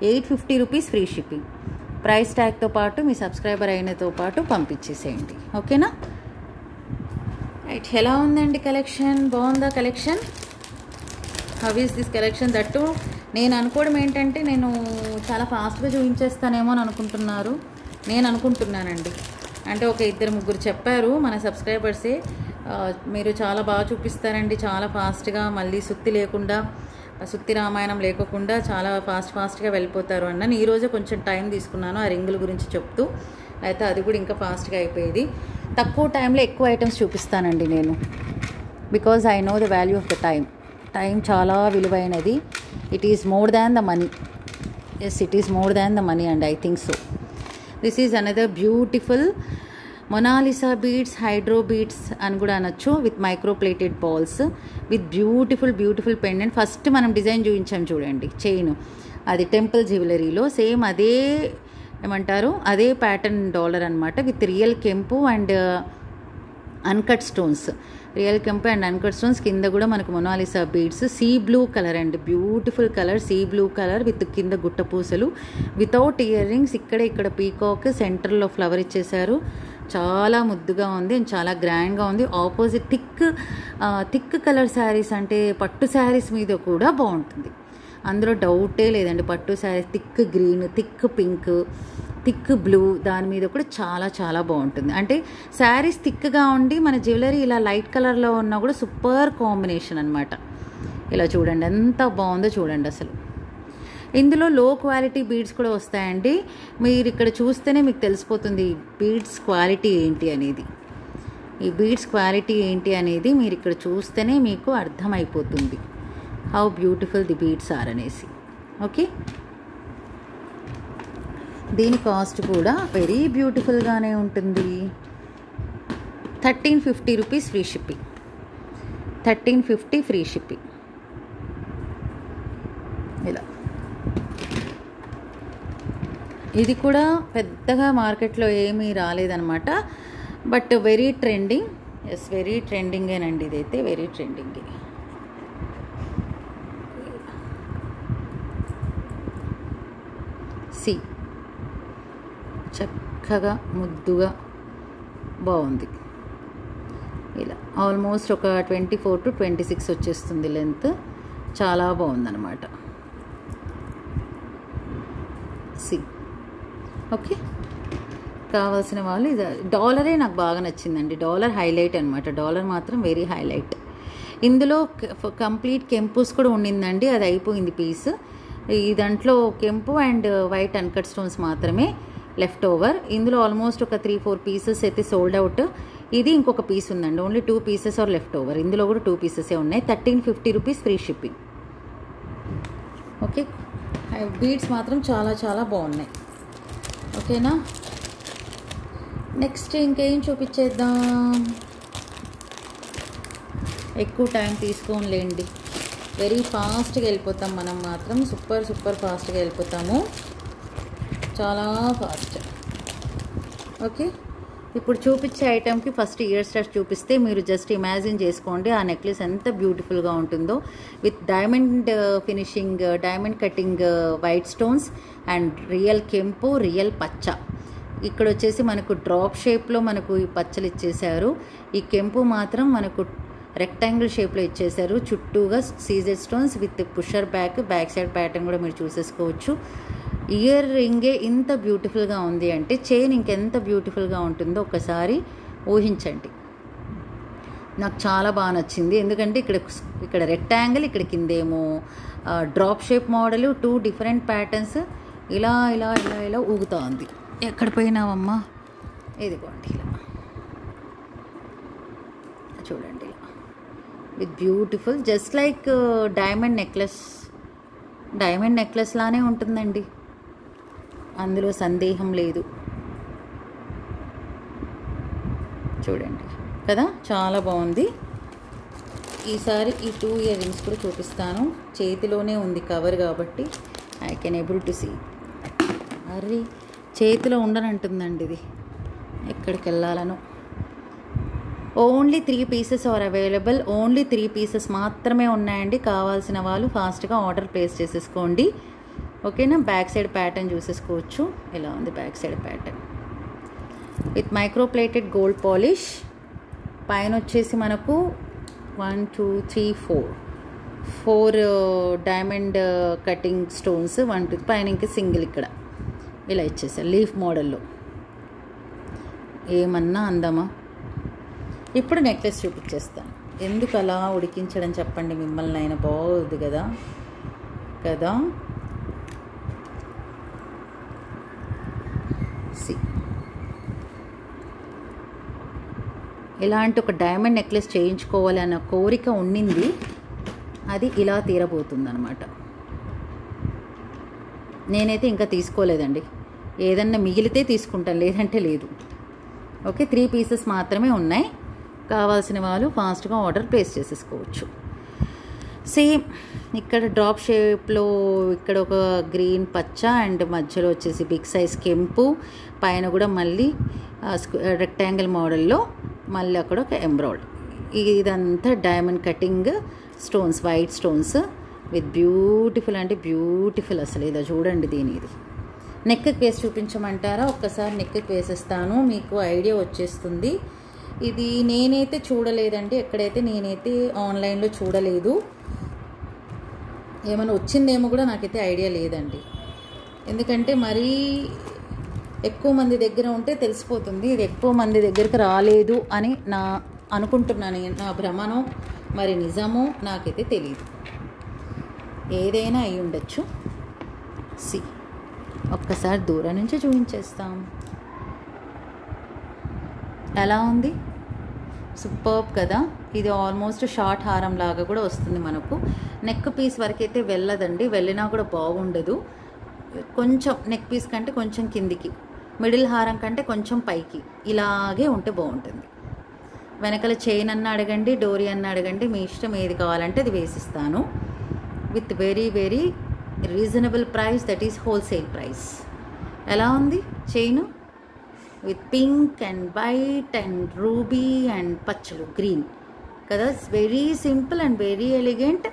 850 rupees free shipping. Price ట్యాగ్తో పాటు మీ సబ్స్క్రైబర్ అయినతో పాటు పంపించేసేయండి. ఓకేనా, రైట్. ఎలా ఉందండి కలెక్షన్? బాగుందా collection? How is this collection? That నేను అనుకోవడం ఏంటంటే నేను చాలా ఫాస్ట్గా చూపించేస్తానేమో అని అనుకుంటున్నానండి. అంటే ఒక 2-3 చెప్పారు మన సబ్స్క్రైబర్సే, మీరు చాలా బాగా చూపిస్తారండి, చాలా ఫాస్ట్గా, మళ్ళీ సుత్తి రామాయణం లేకుండా చాలా ఫాస్ట్గా వెళ్ళిపోతారు అన్నాను. ఈరోజే కొంచెం టైం తీసుకున్నాను ఆ రింగుల గురించి చెప్తూ, అయితే అది కూడా ఇంకా ఫాస్ట్గా అయిపోయేది. తక్కువ టైంలో ఎక్కువ ఐటమ్స్ చూపిస్తానండి నేను, because I know the value of the time చాలా విలువైనది. It is more than the money. Yes, it is more than the money and I think so. This is another beautiful Mona Lisa beads, hydro beads అని కూడా అనొచ్చు, with micro plated balls with beautiful pendant. First మనం design చూపించాం చూడండి, chain, అది temple జ్యువెలరీలో same అదే ఏమంటారు, అదే ప్యాటర్న్ డాలర్ అనమాట, with real kempu and uncut stones. Real kempu and uncut stones. కింద కూడా మనకు Mona Lisa beads. Sea blue colour అండి, beautiful colour, sea blue colour with కింద గుట్ట పూసలు, వితౌట్ ఇయర్ రింగ్స్. ఇక్కడ పీకాక్ సెంటర్లో ఫ్లవర్ ఇచ్చేసారు. చాలా ముద్దుగా ఉంది అండ్ చాలా గ్రాండ్గా ఉంది. ఆపోజిట్ థిక్ కలర్ శారీస్ అంటే పట్టు శారీస్ మీద కూడా బాగుంటుంది, అందులో డౌటే లేదండి. పట్టు saris thick green, thick pink, thick blue, దాని మీద కూడా చాలా బాగుంటుంది. అంటే శారీస్ థిక్గా ఉండి మన జ్యువెలరీ ఇలా లైట్ కలర్లో ఉన్నా కూడా సూపర్ కాంబినేషన్ అనమాట. ఇలా చూడండి ఎంత బాగుందో చూడండి అసలు. ఇందులో లో క్వాలిటీ బీడ్స్ కూడా వస్తాయండి. మీరు ఇక్కడ చూస్తేనే మీకు తెలిసిపోతుంది ఈ బీడ్స్ క్వాలిటీ ఏంటి అనేది. ఈ బీడ్స్ క్వాలిటీ ఏంటి అనేది మీరు ఇక్కడ చూస్తేనే మీకు అర్థమైపోతుంది, how beautiful the beads are అనేసి. ఓకే, దీని కాస్ట్ కూడా వెరీ బ్యూటిఫుల్గానే ఉంటుంది. 1350 rupees free shipping. 1350 free shipping. ఇలా ఇది కూడా పెద్దగా మార్కెట్లో ఏమీ రాలేదన్నమాట, but very trending. Yes, very ట్రెండింగేనండి ఇదైతే, వెరీ ట్రెండింగే. సి చక్క చక్కగా ముద్దుగా బాగుంది. ఇలా ఆల్మోస్ట్ ఒక 24 to 26 వచ్చేస్తుంది లెంత్. చాలా బాగుందన్నమాట. ఓకే, కావాల్సిన వాళ్ళు ఇది డాలరే నాకు బాగా నచ్చిందండి. డాలర్ హైలైట్ అనమాట. డాలర్ మాత్రం వెరీ హైలైట్. ఇందులో కంప్లీట్ కెంపుస్ కూడా ఉండిందండి, అది అయిపోయింది పీస్. ఈ దాంట్లో కెంపు అండ్ వైట్ అన్కట్ స్టోన్స్ మాత్రమే లెఫ్ట్ ఓవర్. ఇందులో ఆల్మోస్ట్ ఒక 3-4 పీసెస్ అయితే సోల్డ్ అవుట్. ఇది ఇంకొక పీస్ ఉందండి, only 2 pieces are left over. ఇందులో కూడా 2 పీసెసే ఉన్నాయి. 1350 rupees free shipping. Okay, beads మాత్రం చాలా చాలా బాగున్నాయి. ఓకేనా, నెక్స్ట్ ఇంకేం చూపించేద్దాం. ఎక్కువ టైం తీసుకోలేండి, వెరీ ఫాస్ట్గా వెళ్ళిపోతాం మనం మాత్రం. సూపర్ ఫాస్ట్గా వెళ్ళిపోతాము, చాలా ఫాస్ట్. ఓకే, ఇప్పుడు చూపించే ఐటెంకి ఫస్ట్ ఇయర్ స్టార్స్ చూపిస్తే మీరు జస్ట్ ఇమాజిన్ చేసుకోండి ఆ నెక్లెస్ ఎంత బ్యూటిఫుల్గా ఉంటుందో. With diamond finishing, diamond cutting, white stones and real కెంపు, రియల్ పచ్చ. ఇక్కడ వచ్చేసి మనకు డ్రాప్ షేప్లో మనకు ఈ పచ్చలు ఇచ్చేసారు. ఈ కెంపు మాత్రం మనకు రెక్టాంగిల్ షేప్లో ఇచ్చేసారు. చుట్టూగా CZ stones with pusher back side pattern కూడా మీరు చూసేసుకోవచ్చు. ఇయర్ రింగే ఇంత బ్యూటిఫుల్గా ఉంది అంటే చైన్ ఇంకెంత బ్యూటిఫుల్గా ఉంటుందో ఒకసారి ఊహించండి. నాకు చాలా బాగా నచ్చింది, ఎందుకంటే ఇక్కడ రెక్టాంగిల్, ఇక్కడ కిందేమో drop shape model, 2 different patterns ఇలా ఇలా ఇలా ఇలా ఊగుతూ ఉంది. ఎక్కడ పోయినావమ్మా, ఇదిగోండి ఇలా చూడండి, ఇలా with beautiful just like diamond necklace లానే ఉంటుందండి, అందులో సందేహం లేదు. చూడండి కదా, చాలా బాగుంది. ఈసారి ఈ 2 ఇయర్ రింగ్స్ కూడా చూపిస్తాను. చేతిలోనే ఉంది కవర్ కాబట్టి I can able to see. అరే చేతిలో ఉండనంటుందండి ఇది, ఎక్కడికి వెళ్ళాలను. Only 3 pieces are available. Only 3 pieces మాత్రమే ఉన్నాయండి. కావాల్సిన వాళ్ళు ఫాస్ట్గా ఆర్డర్ ప్లేస్ చేసేసుకోండి. ఓకేనా, బ్యాక్ సైడ్ ప్యాటర్న్ చూసేసుకోవచ్చు. ఇలా ఉంది back side pattern with micro plated gold polish. పైన వచ్చేసి మనకు 1 2 3 4 డైమండ్ కటింగ్ స్టోన్స్, 1 2 పైన ఇంకా సింగిల్ ఇక్కడ ఇలా ఇచ్చేసారు లీఫ్ మోడల్లో. ఏమన్నా అందమా. ఇప్పుడు నెక్లెస్ చూపించేస్తాను. ఎందుకు అలా ఉడికించడం చెప్పండి మిమ్మల్ని అయినా, బాగుంది కదా కదా. ఇలాంటి ఒక డైమండ్ నెక్లెస్ చేయించుకోవాలి అన్న కోరిక ఉండింది, అది ఇలా తీరబోతుందన్నమాట. నేనైతే ఇంకా తీసుకోలేదండి, ఏదన్నా మిగిలితే తీసుకుంటాను, లేదంటే లేదు. ఓకే, 3 పీసెస్ మాత్రమే ఉన్నాయి. కావాల్సిన వాళ్ళు ఫాస్ట్గా ఆర్డర్ ప్లేస్ చేసేసుకోవచ్చు. సేమ్ ఇక్కడ డ్రాప్ షేప్లో ఇక్కడ ఒక గ్రీన్ పచ్చ అండ్ మధ్యలో వచ్చేసి బిగ్ సైజ్ కెంపు, పైన కూడా మళ్ళీ రెక్టాంగిల్ మోడల్లో మళ్ళీ అక్కడ ఒక ఎంబ్రాయిడ్. ఇదంతా diamond cutting stones, white stones with beautiful అంటే బ్యూటిఫుల్. అసలు ఇదో చూడండి, ఇది నెక్కి వేసి చూపించమంటారా? ఒక్కసారి నెక్కి వేసేస్తాను, మీకు ఐడియా వచ్చేస్తుంది. ఇది నేనైతే చూడలేదండి, ఎక్కడైతే నేనైతే ఆన్లైన్లో చూడలేదు. ఏమైనా వచ్చిందేమో కూడా నాకైతే ఐడియా లేదండి, ఎందుకంటే మరీ ఎక్కువ మంది దగ్గర ఉంటే తెలిసిపోతుంది. ఇది ఎక్కువ మంది దగ్గరికి రాలేదు అని అనుకుంటున్నాను, నా భ్రమనో మరి నిజమో నాకైతే తెలియదు, ఏదైనా అయి ఉండొచ్చు. ఒక్కసారి దూరం నుంచి చూపించేస్తాం. ఎలా ఉంది, సూపర్బ్ కదా. ఇది ఆల్మోస్ట్ షార్ట్ హారం లాగా కూడా వస్తుంది మనకు. నెక్ పీస్ వరకు అయితే వెళ్ళదండి, వెళ్ళినా కూడా బాగుండదు. కొంచెం నెక్ పీస్ కంటే కొంచెం కిందికి, మిడిల్ హారం కంటే కొంచెం పైకి ఇలాగే ఉంటే బాగుంటుంది. వెనకాల చైన్ అన్న అడగండి, డోరీ అన్న అడగండి, మీ ఇష్టం ఏది కావాలంటే అది వేసిస్తాను. With very very reasonable price, that is wholesale price. ఎలా ఉంది chain, with pink and white and ruby and పచ్చలు గ్రీన్ కదా. Very simple and very elegant.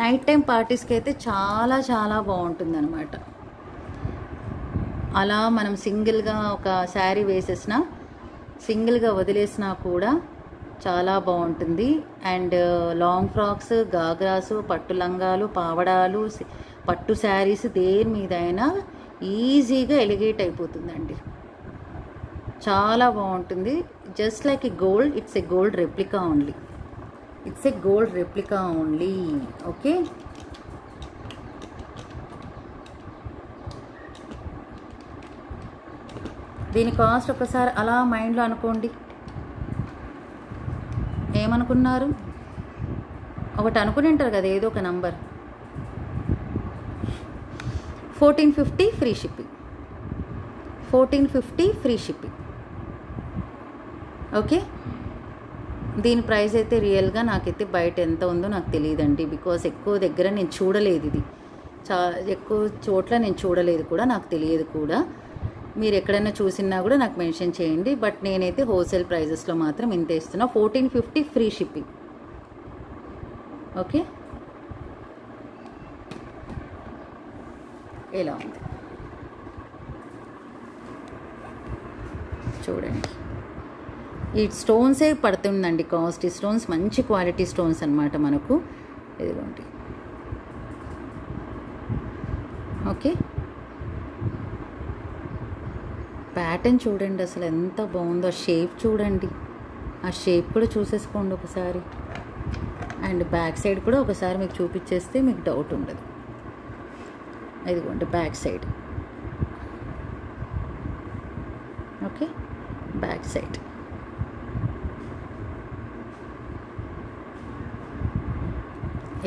Night time పార్టీస్కి అయితే చాలా చాలా బాగుంటుంది అనమాట. అలా మనం సింగిల్గా ఒక శారీ వేసేసినా, సింగిల్గా వదిలేసినా కూడా చాలా బాగుంటుంది. అండ్ లాంగ్ ఫ్రాక్స్, గాగ్రాసు, పట్టు లంగాలు, పావడాలు, పట్టు శారీస్ దేని మీదైనా ఈజీగా ఎలిగేట్ అయిపోతుందండి. చాలా బాగుంటుంది. Just like A gold, it's a gold replica only. It's a gold replica only. Okay, దీని కాస్ట్ ఒకసారి అలా మైండ్లో అనుకోండి. ఏమనుకున్నారు? ఒకటి అనుకుని ఉంటారు కదా, ఏదో ఒక number. 1450 free shipping. 1450 free shipping. Okay, దీని ప్రైస్ అయితే రియల్గా నాకైతే బయట ఎంత ఉందో నాకు తెలియదండి. బికాస్ ఎక్కువ దగ్గర నేను చూడలేదు, ఇది ఎక్కువ చోట్ల నేను చూడలేదు కూడా, నాకు తెలియదు కూడా. మీరు ఎక్కడైనా చూసినా కూడా నాకు మెన్షన్ చేయండి. బట్ నేనైతే హోల్సేల్ ప్రైజెస్లో మాత్రం ఇంత ఇస్తున్నా. 1450 ఫ్రీ షిప్పింగ్. ఓకే, ఎలా ఉంది చూడండి. ఈ స్టోన్సే పడుతుందండి కాస్ట్. ఈ స్టోన్స్ మంచి క్వాలిటీ స్టోన్స్ అన్నమాట మనకు. ఇదిగోండి. ఓకే, ప్యాటర్న్ చూడండి అసలు ఎంత బాగుందో. ఆ షేప్ చూడండి, ఆ షేప్ కూడా చూసేసుకోండి ఒకసారి. అండ్ బ్యాక్ సైడ్ కూడా ఒకసారి మీకు చూపించేస్తే మీకు డౌట్ ఉండదు. ఇదిగోండి back side. Okay, back side.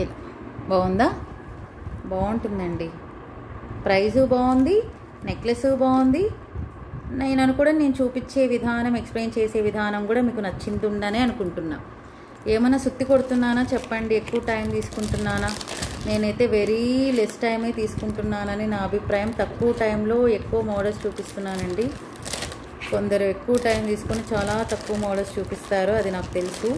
ఇలా బాగుందా? బాగుంటుందండి. ప్రైజు బాగుంది, నెక్లెస్ బాగుంది. నేను అనుకోవడం, నేను చూపించే విధానం, ఎక్స్ప్లెయిన్ చేసే విధానం కూడా మీకు నచ్చింటుందనే అనుకుంటున్నా. ఏమైనా సుత్తి కొడుతున్నానా చెప్పండి, ఎక్కువ టైం తీసుకుంటున్నానా? నేనైతే వెరీ లెస్ టైమే తీసుకుంటున్నానని నా అభిప్రాయం. తక్కువ టైంలో ఎక్కువ మోడల్స్ చూపిస్తున్నానండి. కొందరు ఎక్కువ టైం తీసుకొని చాలా తక్కువ మోడల్స్ చూపిస్తారు, అది నాకు తెలుసు.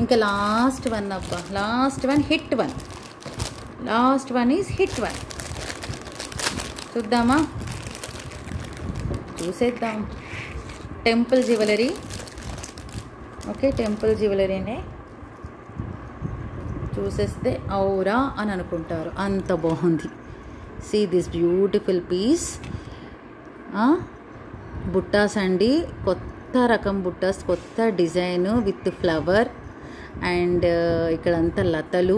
ఇంకా లాస్ట్ వన్ అబ్బా, last one, hit one. Last one is hit one. చూద్దామా? చూసేద్దాం. Temple jewellery. ఓకే, టెంపుల్ జ్యువెలరీనే చూసేస్తే ఔరా అని అనుకుంటారు, అంత బాగుంది. See this beautiful piece. బుట్టాస్ అండి, కొత్త రకం బుట్టాస్, కొత్త డిజైన్ విత్ ఫ్లవర్. అండ్ ఇక్కడంతా లతలు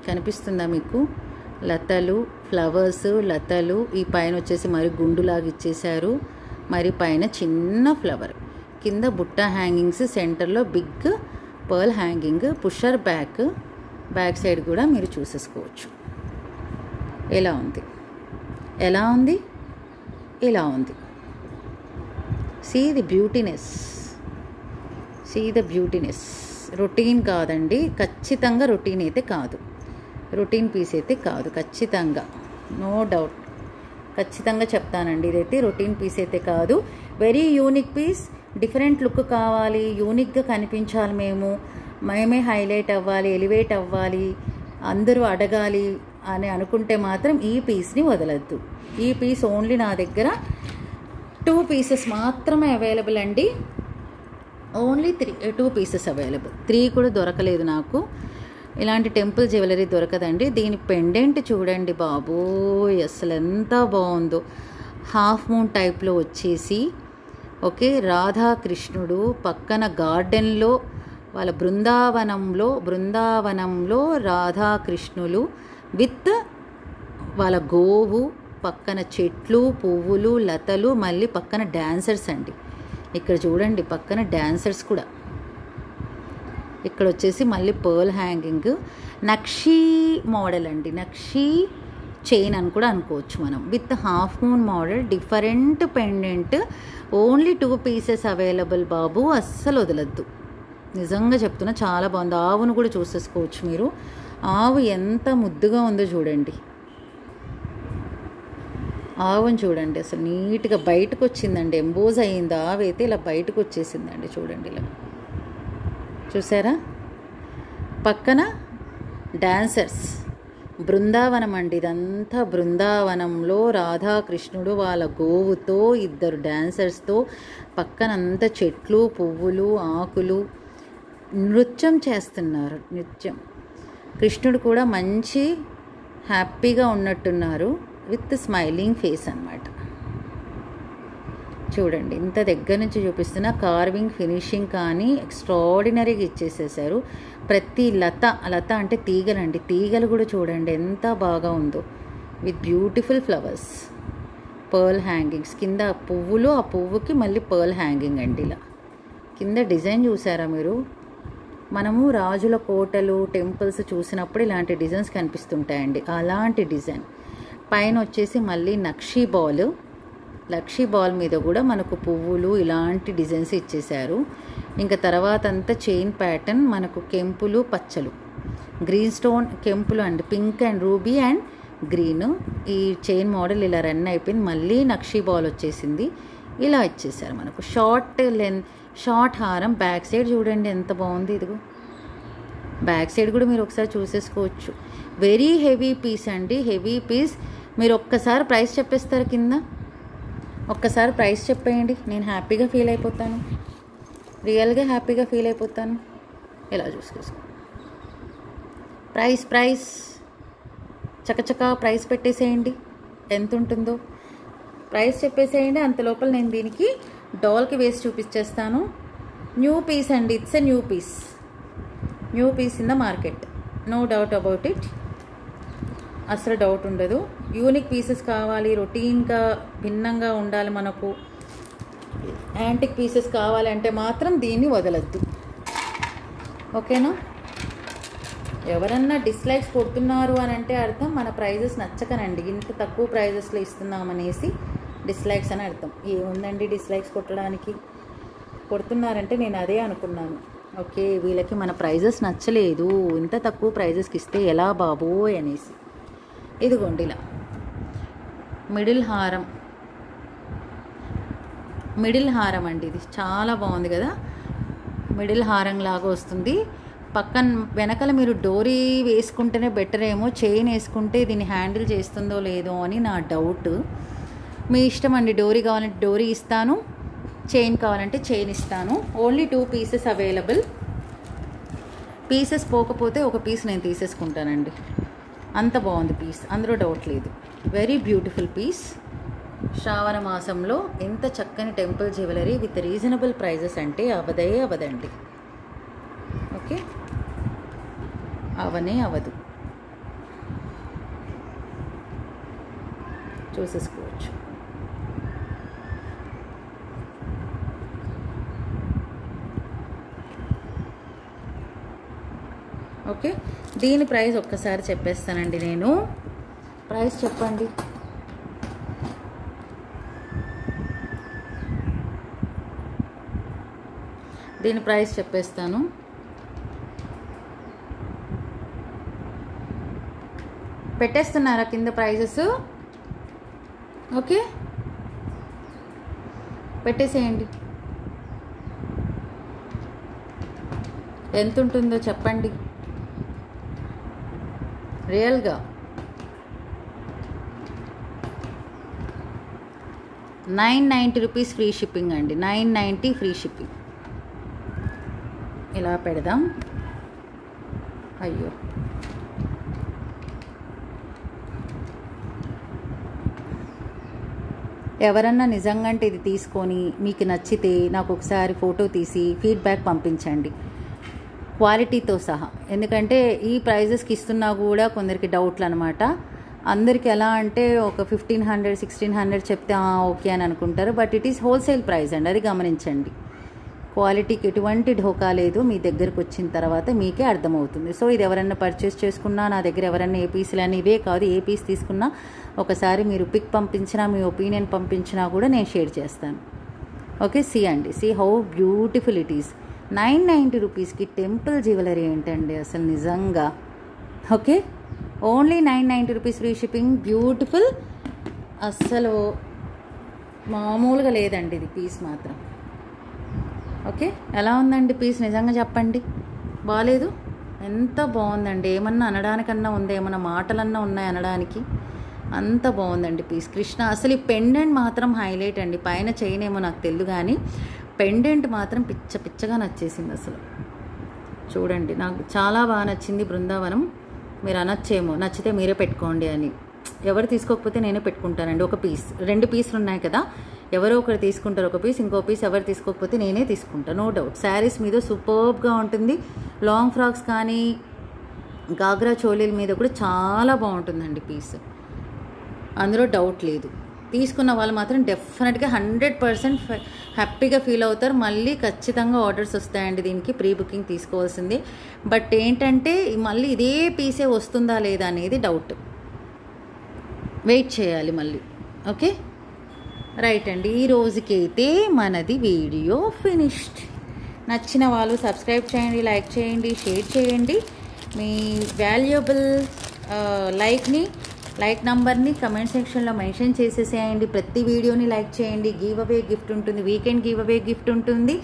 కనిపిస్తుందా మీకు? లతలు, ఫ్లవర్స్, లతలు. ఈ పైన వచ్చేసి మరి గుండులాగా ఇచ్చేశారు. మరి పైన చిన్న ఫ్లవర్, కింద బుట్ట హ్యాంగింగ్స్, సెంటర్లో big pearl hanging, pusher back. Back side కూడా మీరు చూసేసుకోవచ్చు. ఎలా ఉంది? ఎలా ఉంది? ఇలా ఉంది. See the beautyness, see the beautyness. Routine కాదండి, ఖచ్చితంగా రొటీన్ అయితే కాదు, రొటీన్ పీస్ అయితే కాదు, ఖచ్చితంగా, నో డౌట్, ఖచ్చితంగా చెప్తానండి. ఇదైతే రొటీన్ పీస్ అయితే కాదు. Very unique piece. Different look కావాలి, యూనిక్గా కనిపించాలి, మేమే హైలైట్ అవ్వాలి, ఎలివేట్ అవ్వాలి, అందరూ అడగాలి అని అనుకుంటే మాత్రం ఈ పీస్ని వదలద్దు. ఈ పీస్ ఓన్లీ నా దగ్గర 2 పీసెస్ మాత్రమే అవైలబుల్ అండి. Only 2 pieces available. 3 కూడా దొరకలేదు నాకు. ఇలాంటి టెంపుల్ జ్యువెలరీ దొరకదండి. దీని పెండెంట్ చూడండి బాబోయ్, అసలు ఎంత బాగుందో. హాఫ్ మూన్ టైప్లో వచ్చేసి, ఓకే, రాధాకృష్ణుడు పక్కన గార్డెన్లో, వాళ్ళ బృందావనంలో రాధాకృష్ణులు విత్ వాళ్ళ గోవు, పక్కన చెట్లు, పువ్వులు, లతలు, మళ్ళీ పక్కన డ్యాన్సర్స్ అండి. ఇక్కడ చూడండి పక్కన డ్యాన్సర్స్ కూడా. ఇక్కడ వచ్చేసి మళ్ళీ పర్ల్ హ్యాంగింగ్, నక్షీ మోడల్ అండి, నక్షీ చైన్ అని కూడా అనుకోవచ్చు మనం, with half moon model, different pendant. Only 2 pieces available బాబు, అస్సలు వదలద్దు. నిజంగా చెప్తున్నా, చాలా బాగుంది. ఆవును కూడా చూసేసుకోవచ్చు మీరు. ఆవు ఎంత ముద్దుగా ఉందో చూడండి. ఆవును చూడండి, అసలు నీట్గా బయటకు వచ్చిందండి, ఎంబోజ్ అయ్యింది. ఆవు అయితే ఇలా బయటకు వచ్చేసిందండి, చూడండి ఇలా, చూసారా? పక్కన డాన్సర్స్, బృందావనం అండి, ఇదంతా బృందావనంలో రాధాకృష్ణుడు వాళ్ళ గోవుతో, ఇద్దరు డాన్సర్స్తో, పక్కనంతా చెట్లు, పువ్వులు, ఆకులు, నృత్యం చేస్తున్నారు. నృత్యం, కృష్ణుడు కూడా మంచి హ్యాపీగా ఉన్నట్టున్నారు, విత్ స్మైలింగ్ ఫేస్ అన్నమాట. చూడండి, ఇంత దగ్గర నుంచి చూపిస్తున్న కార్వింగ్, ఫినిషింగ్ కానీ ఎక్స్ట్రాడినరీగా ఇచ్చేసేసారు. ప్రతి లత అంటే తీగలండి, తీగలు కూడా చూడండి ఎంత బాగా ఉందో, with beautiful flowers, pearl hangings, కింద పువ్వులు, ఆ పువ్వుకి మళ్ళీ పర్ల్ హ్యాంగింగ్ అండి. ఇలా కింద డిజైన్ చూసారా మీరు? మనము రాజుల కోటలు, టెంపుల్స్ చూసినప్పుడు ఇలాంటి డిజైన్స్ కనిపిస్తుంటాయండి, అలాంటి డిజైన్. పైన వచ్చేసి మళ్ళీ నక్షీ బాల్ మీద కూడా మనకు పువ్వులు ఇలాంటి డిజైన్స్ ఇచ్చేశారు. ఇంకా తర్వాత అంతా చైన్ ప్యాటర్న్, మనకు కెంపులు, పచ్చలు, గ్రీన్ స్టోన్ కెంపులు అండి, pink and ruby and green. ఈ చైన్ మోడల్ ఇలా రన్ అయిపోయింది. మళ్ళీ నక్షీ బాల్ వచ్చేసింది, ఇలా ఇచ్చేసారు మనకు. షార్ట్ హారం, బ్యాక్ సైడ్ చూడండి ఎంత బాగుంది. ఇదిగో బ్యాక్ సైడ్ కూడా మీరు ఒకసారి చూసేసుకోవచ్చు. వెరీ హెవీ పీస్ అండి, హెవీ పీస్. మీరు ఒక్కసారి ప్రైస్ చెప్పేస్తారు, కింద ఒక్కసారి ప్రైస్ చెప్పేయండి, నేను హ్యాపీగా ఫీల్ అయిపోతాను, రియల్గా హ్యాపీగా ఫీల్ అయిపోతాను. ఇలా చూసుకో, ప్రైస్ చకచకా ప్రైస్ పెట్టేసేయండి, ఎంత ఉంటుందో ప్రైస్ చెప్పేసేయండి. అంత లోపల నేను దీనికి డాల్కి వేసి చూపించేస్తాను. న్యూ పీస్ అండి, it's a new piece in the market, no doubt about it, అసలు డౌట్ ఉండదు. యూనిక్ పీసెస్ కావాలి, రొటీన్గా భిన్నంగా ఉండాలి, మనకు యాంటిక్ పీసెస్ కావాలంటే మాత్రం దీన్ని వదలద్దు, ఓకేనా? ఎవరన్నా డిస్లైక్స్ కొడుతున్నారు అని అంటే అర్థం మన ప్రైజెస్ నచ్చకనండి, ఇంత తక్కువ ప్రైజెస్లో ఇస్తున్నామనేసి డిస్లైక్స్ అని అర్థం. ఏముందండి డిస్లైక్స్ కొడుతున్నారంటే నేను అదే అనుకున్నాను, ఓకే వీళ్ళకి మన ప్రైజెస్ నచ్చలేదు, ఇంత తక్కువ ప్రైజెస్కి ఇస్తే ఎలా బాబోయ్ అనేసి. ఇదిగోండి ఇలా మిడిల్ హారం అండి, ఇది చాలా బాగుంది కదా, మిడిల్ హారం లాగా వస్తుంది. పక్కన వెనకాల మీరు డోరీ వేసుకుంటేనే బెటర్ ఏమో, చైన్ వేసుకుంటే దీన్ని హ్యాండిల్ చేస్తుందో లేదో అని నా డౌట్. మీ ఇష్టం అండి, డోరీ కావాలంటే డోరీ ఇస్తాను, చైన్ కావాలంటే చైన్ ఇస్తాను. Only 2 pieces available. పీసెస్ పోకపోతే ఒక పీస్ నేను తీసేసుకుంటానండి, అంత బాగుంది పీస్, అందులో డౌట్ లేదు. Very beautiful piece. శ్రావణ మాసంలో ఎంత చక్కని temple jewellery with reasonable prices అంటే అవదండి, ఓకే అవదు, చూసేసుకోవచ్చు. ఓకే, దీని ప్రైస్ ఒక్కసారి చెప్పేస్తానండి నేను. ప్రైస్ చెప్పండి. దీని ప్రైస్ చెప్పేస్తాను. పెట్టేస్తున్నారా కింద ప్రైజెస్? ఓకే పెట్టేసేయండి. ఎంత ఉంటుందో చెప్పండి రియల్గా. 990 రూపీస్ ఫ్రీ షిప్పింగ్ అండి, 990 ఫ్రీ షిప్పింగ్. ఇలా పెడదాం. అయ్యో ఎవరన్నా నిజంగా అంటే ఇది తీసుకొని మీకు నచ్చితే నాకు ఒకసారి ఫోటో తీసి ఫీడ్బ్యాక్ పంపించండి క్వాలిటీతో సహా. ఎందుకంటే ఈ ప్రైజెస్కి ఇస్తున్నా కూడా కొందరికి డౌట్లు అనమాట. అందరికి ఎలా అంటే ఒక 1500 1600 చెప్తే ఓకే అని అనుకుంటారు, but it is wholesale price అండి, అది గమనించండి. క్వాలిటీకి ఎటువంటి ఢోకా లేదు, మీ దగ్గరకు వచ్చిన తర్వాత మీకే అర్థమవుతుంది. సో ఇది ఎవరైనా పర్చేస్ చేసుకున్నా, నా దగ్గర ఎవరైనా ఏ పీసులు అని ఇవే కాదు, ఏ పీస్ తీసుకున్నా ఒకసారి మీరు పిక్ పంపించినా, మీ ఒపీనియన్ పంపించినా కూడా నేను షేర్ చేస్తాను. ఓకే సి అండి, see how beautiful it is. 990 రూపీస్కి టెంపుల్ జ్యువెలరీ ఏంటండి అసలు నిజంగా. Okay only 990 rupees free shipping. Beautiful, అస్సలు మామూలుగా లేదండి ఇది పీస్ మాత్రం. ఓకే ఎలా ఉందండి పీస్ నిజంగా చెప్పండి, బాగాలేదు ఎంత బాగుందండి, ఏమన్నా అనడానికన్నా ఉందా, ఏమన్నా మాటలన్నా ఉన్నాయి అనడానికి, అంత బాగుందండి పీస్. కృష్ణ అసలు ఈ పెండెంట్ మాత్రం హైలైట్ అండి. పైన చైన్ ఏమో నాకు తెలియదు కానీ పెండెంట్ మాత్రం పిచ్చగా నచ్చేసింది అసలు. చూడండి, నాకు చాలా బాగా నచ్చింది బృందావనం. మీరు అనొచ్చేమో నచ్చితే మీరే పెట్టుకోండి అని. ఎవరు తీసుకోకపోతే నేనే పెట్టుకుంటానండి. ఒక పీస్, 2 పీసులు ఉన్నాయి కదా, ఎవరో ఒకరు తీసుకుంటారు ఒక పీస్, ఇంకో పీస్ ఎవరు తీసుకోకపోతే నేనే తీసుకుంటాను, నో డౌట్. శారీస్ మీద సూపర్బ్గా ఉంటుంది. లాంగ్ ఫ్రాక్స్ కానీ గాగ్రా చోలీల మీద కూడా చాలా బాగుంటుందండి పీస్, అందులో డౌట్ లేదు. తీసుకున్న వాళ్ళు మాత్రం డెఫినెట్గా 100% హ్యాపీగా ఫీల్ అవుతారు. మళ్ళీ ఖచ్చితంగా ఆర్డర్స్ వస్తాయండి దీనికి. ప్రీ బుకింగ్ తీసుకోవాల్సింది. బట్ ఏంటంటే మళ్ళీ ఇదే పీసే వస్తుందా లేదా అనేది డౌట్, వెయిట్ చేయాలి మళ్ళీ. ఓకే, రైట్ అండి. ఈ రోజుకైతే మనది వీడియో ఫినిష్డ్. నచ్చిన వాళ్ళు సబ్స్క్రైబ్ చేయండి, లైక్ చేయండి, షేర్ చేయండి. మీ వాల్యుబుల్ లైక్ నంబర్ని కమెంట్ సెక్షన్లో మెన్షన్ చేసేసేయండి. ప్రతి వీడియోని లైక్ చేయండి. గివ్ అవే గిఫ్ట్ ఉంటుంది, వీకెండ్ గివ్ అవే గిఫ్ట్ ఉంటుంది,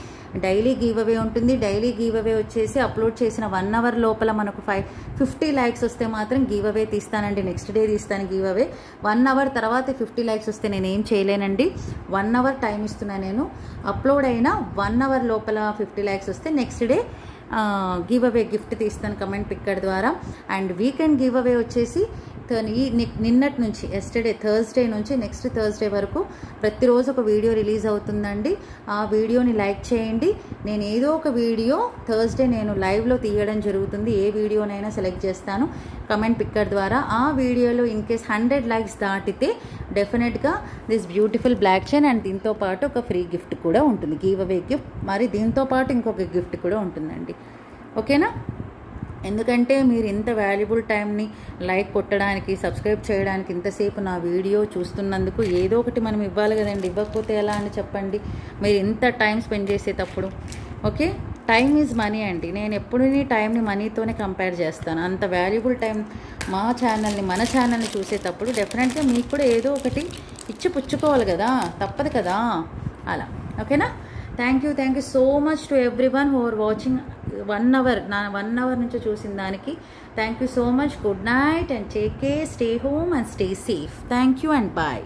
డైలీ గివ్ అవే ఉంటుంది. డైలీ గివ్ అవే వచ్చేసి అప్లోడ్ చేసిన 1 అవర్ లోపల మనకు 50 లైక్స్ వస్తే మాత్రం గివ్ అవే తీస్తానండి. నెక్స్ట్ డే తీస్తాను గివ్ అవే. 1 అవర్ తర్వాత 50 లైక్స్ వస్తే నేనేం చేయలేనండి. 1 అవర్ టైం ఇస్తున్నాను నేను. అప్లోడ్ అయిన 1 అవర్ లోపల 50 లైక్స్ వస్తే next day give away gift తీస్తాను కమెంట్ పిక్కర్ ద్వారా. అండ్ వీకెండ్ గివ్ అవే వచ్చేసి నిన్నటి నుంచి, ఎస్టర్డే థర్స్డే నుంచి నెక్స్ట్ థర్స్డే వరకు ప్రతిరోజు ఒక వీడియో రిలీజ్ అవుతుందండి. ఆ వీడియోని లైక్ చేయండి. నేను ఏదో ఒక వీడియో థర్స్డే నేను లైవ్లో తీయడం జరుగుతుంది. ఏ వీడియోనైనా సెలెక్ట్ చేస్తాను కమెంట్ పిక్కర్ ద్వారా. ఆ వీడియోలో ఇన్ కేస్ 100 లైక్స్ దాటితే డెఫినెట్గా this beautiful block chain and దీంతో పాటు ఒక ఫ్రీ గిఫ్ట్ కూడా ఉంటుంది, గివ్ అవే గిఫ్ట్. మరి దీంతో పాటు ఇంకొక గిఫ్ట్ కూడా ఉంటుందండి. ఓకేనా? ఎందుకంటే మీరు ఇంత వాల్యుబుల్ టైంని లైక్ కొట్టడానికి, సబ్స్క్రైబ్ చేయడానికి, ఇంతసేపు నా వీడియో చూస్తున్నందుకు ఏదో ఒకటి మనం ఇవ్వాలి కదండి. ఇవ్వకపోతే ఎలా అని చెప్పండి, మీరు ఇంత టైం స్పెండ్ చేసేటప్పుడు. ఓకే, టైం ఈజ్ మనీ అండి. నేను ఎప్పుడు టైంని మనీతోనే కంపేర్ చేస్తాను. అంత వాల్యుబుల్ టైం మన ఛానల్ని చూసేటప్పుడు డెఫినెట్గా మీకు కూడా ఏదో ఒకటి ఇచ్చి పుచ్చుకోవాలి కదా, తప్పదు కదా అలా. ఓకేనా? Thank you so much to everyone who are watching 1 hour. నా 1 అవర్ నుంచి చూసిన దానికి thank you so much. Good night and take care, stay home and stay safe. Thank you and bye.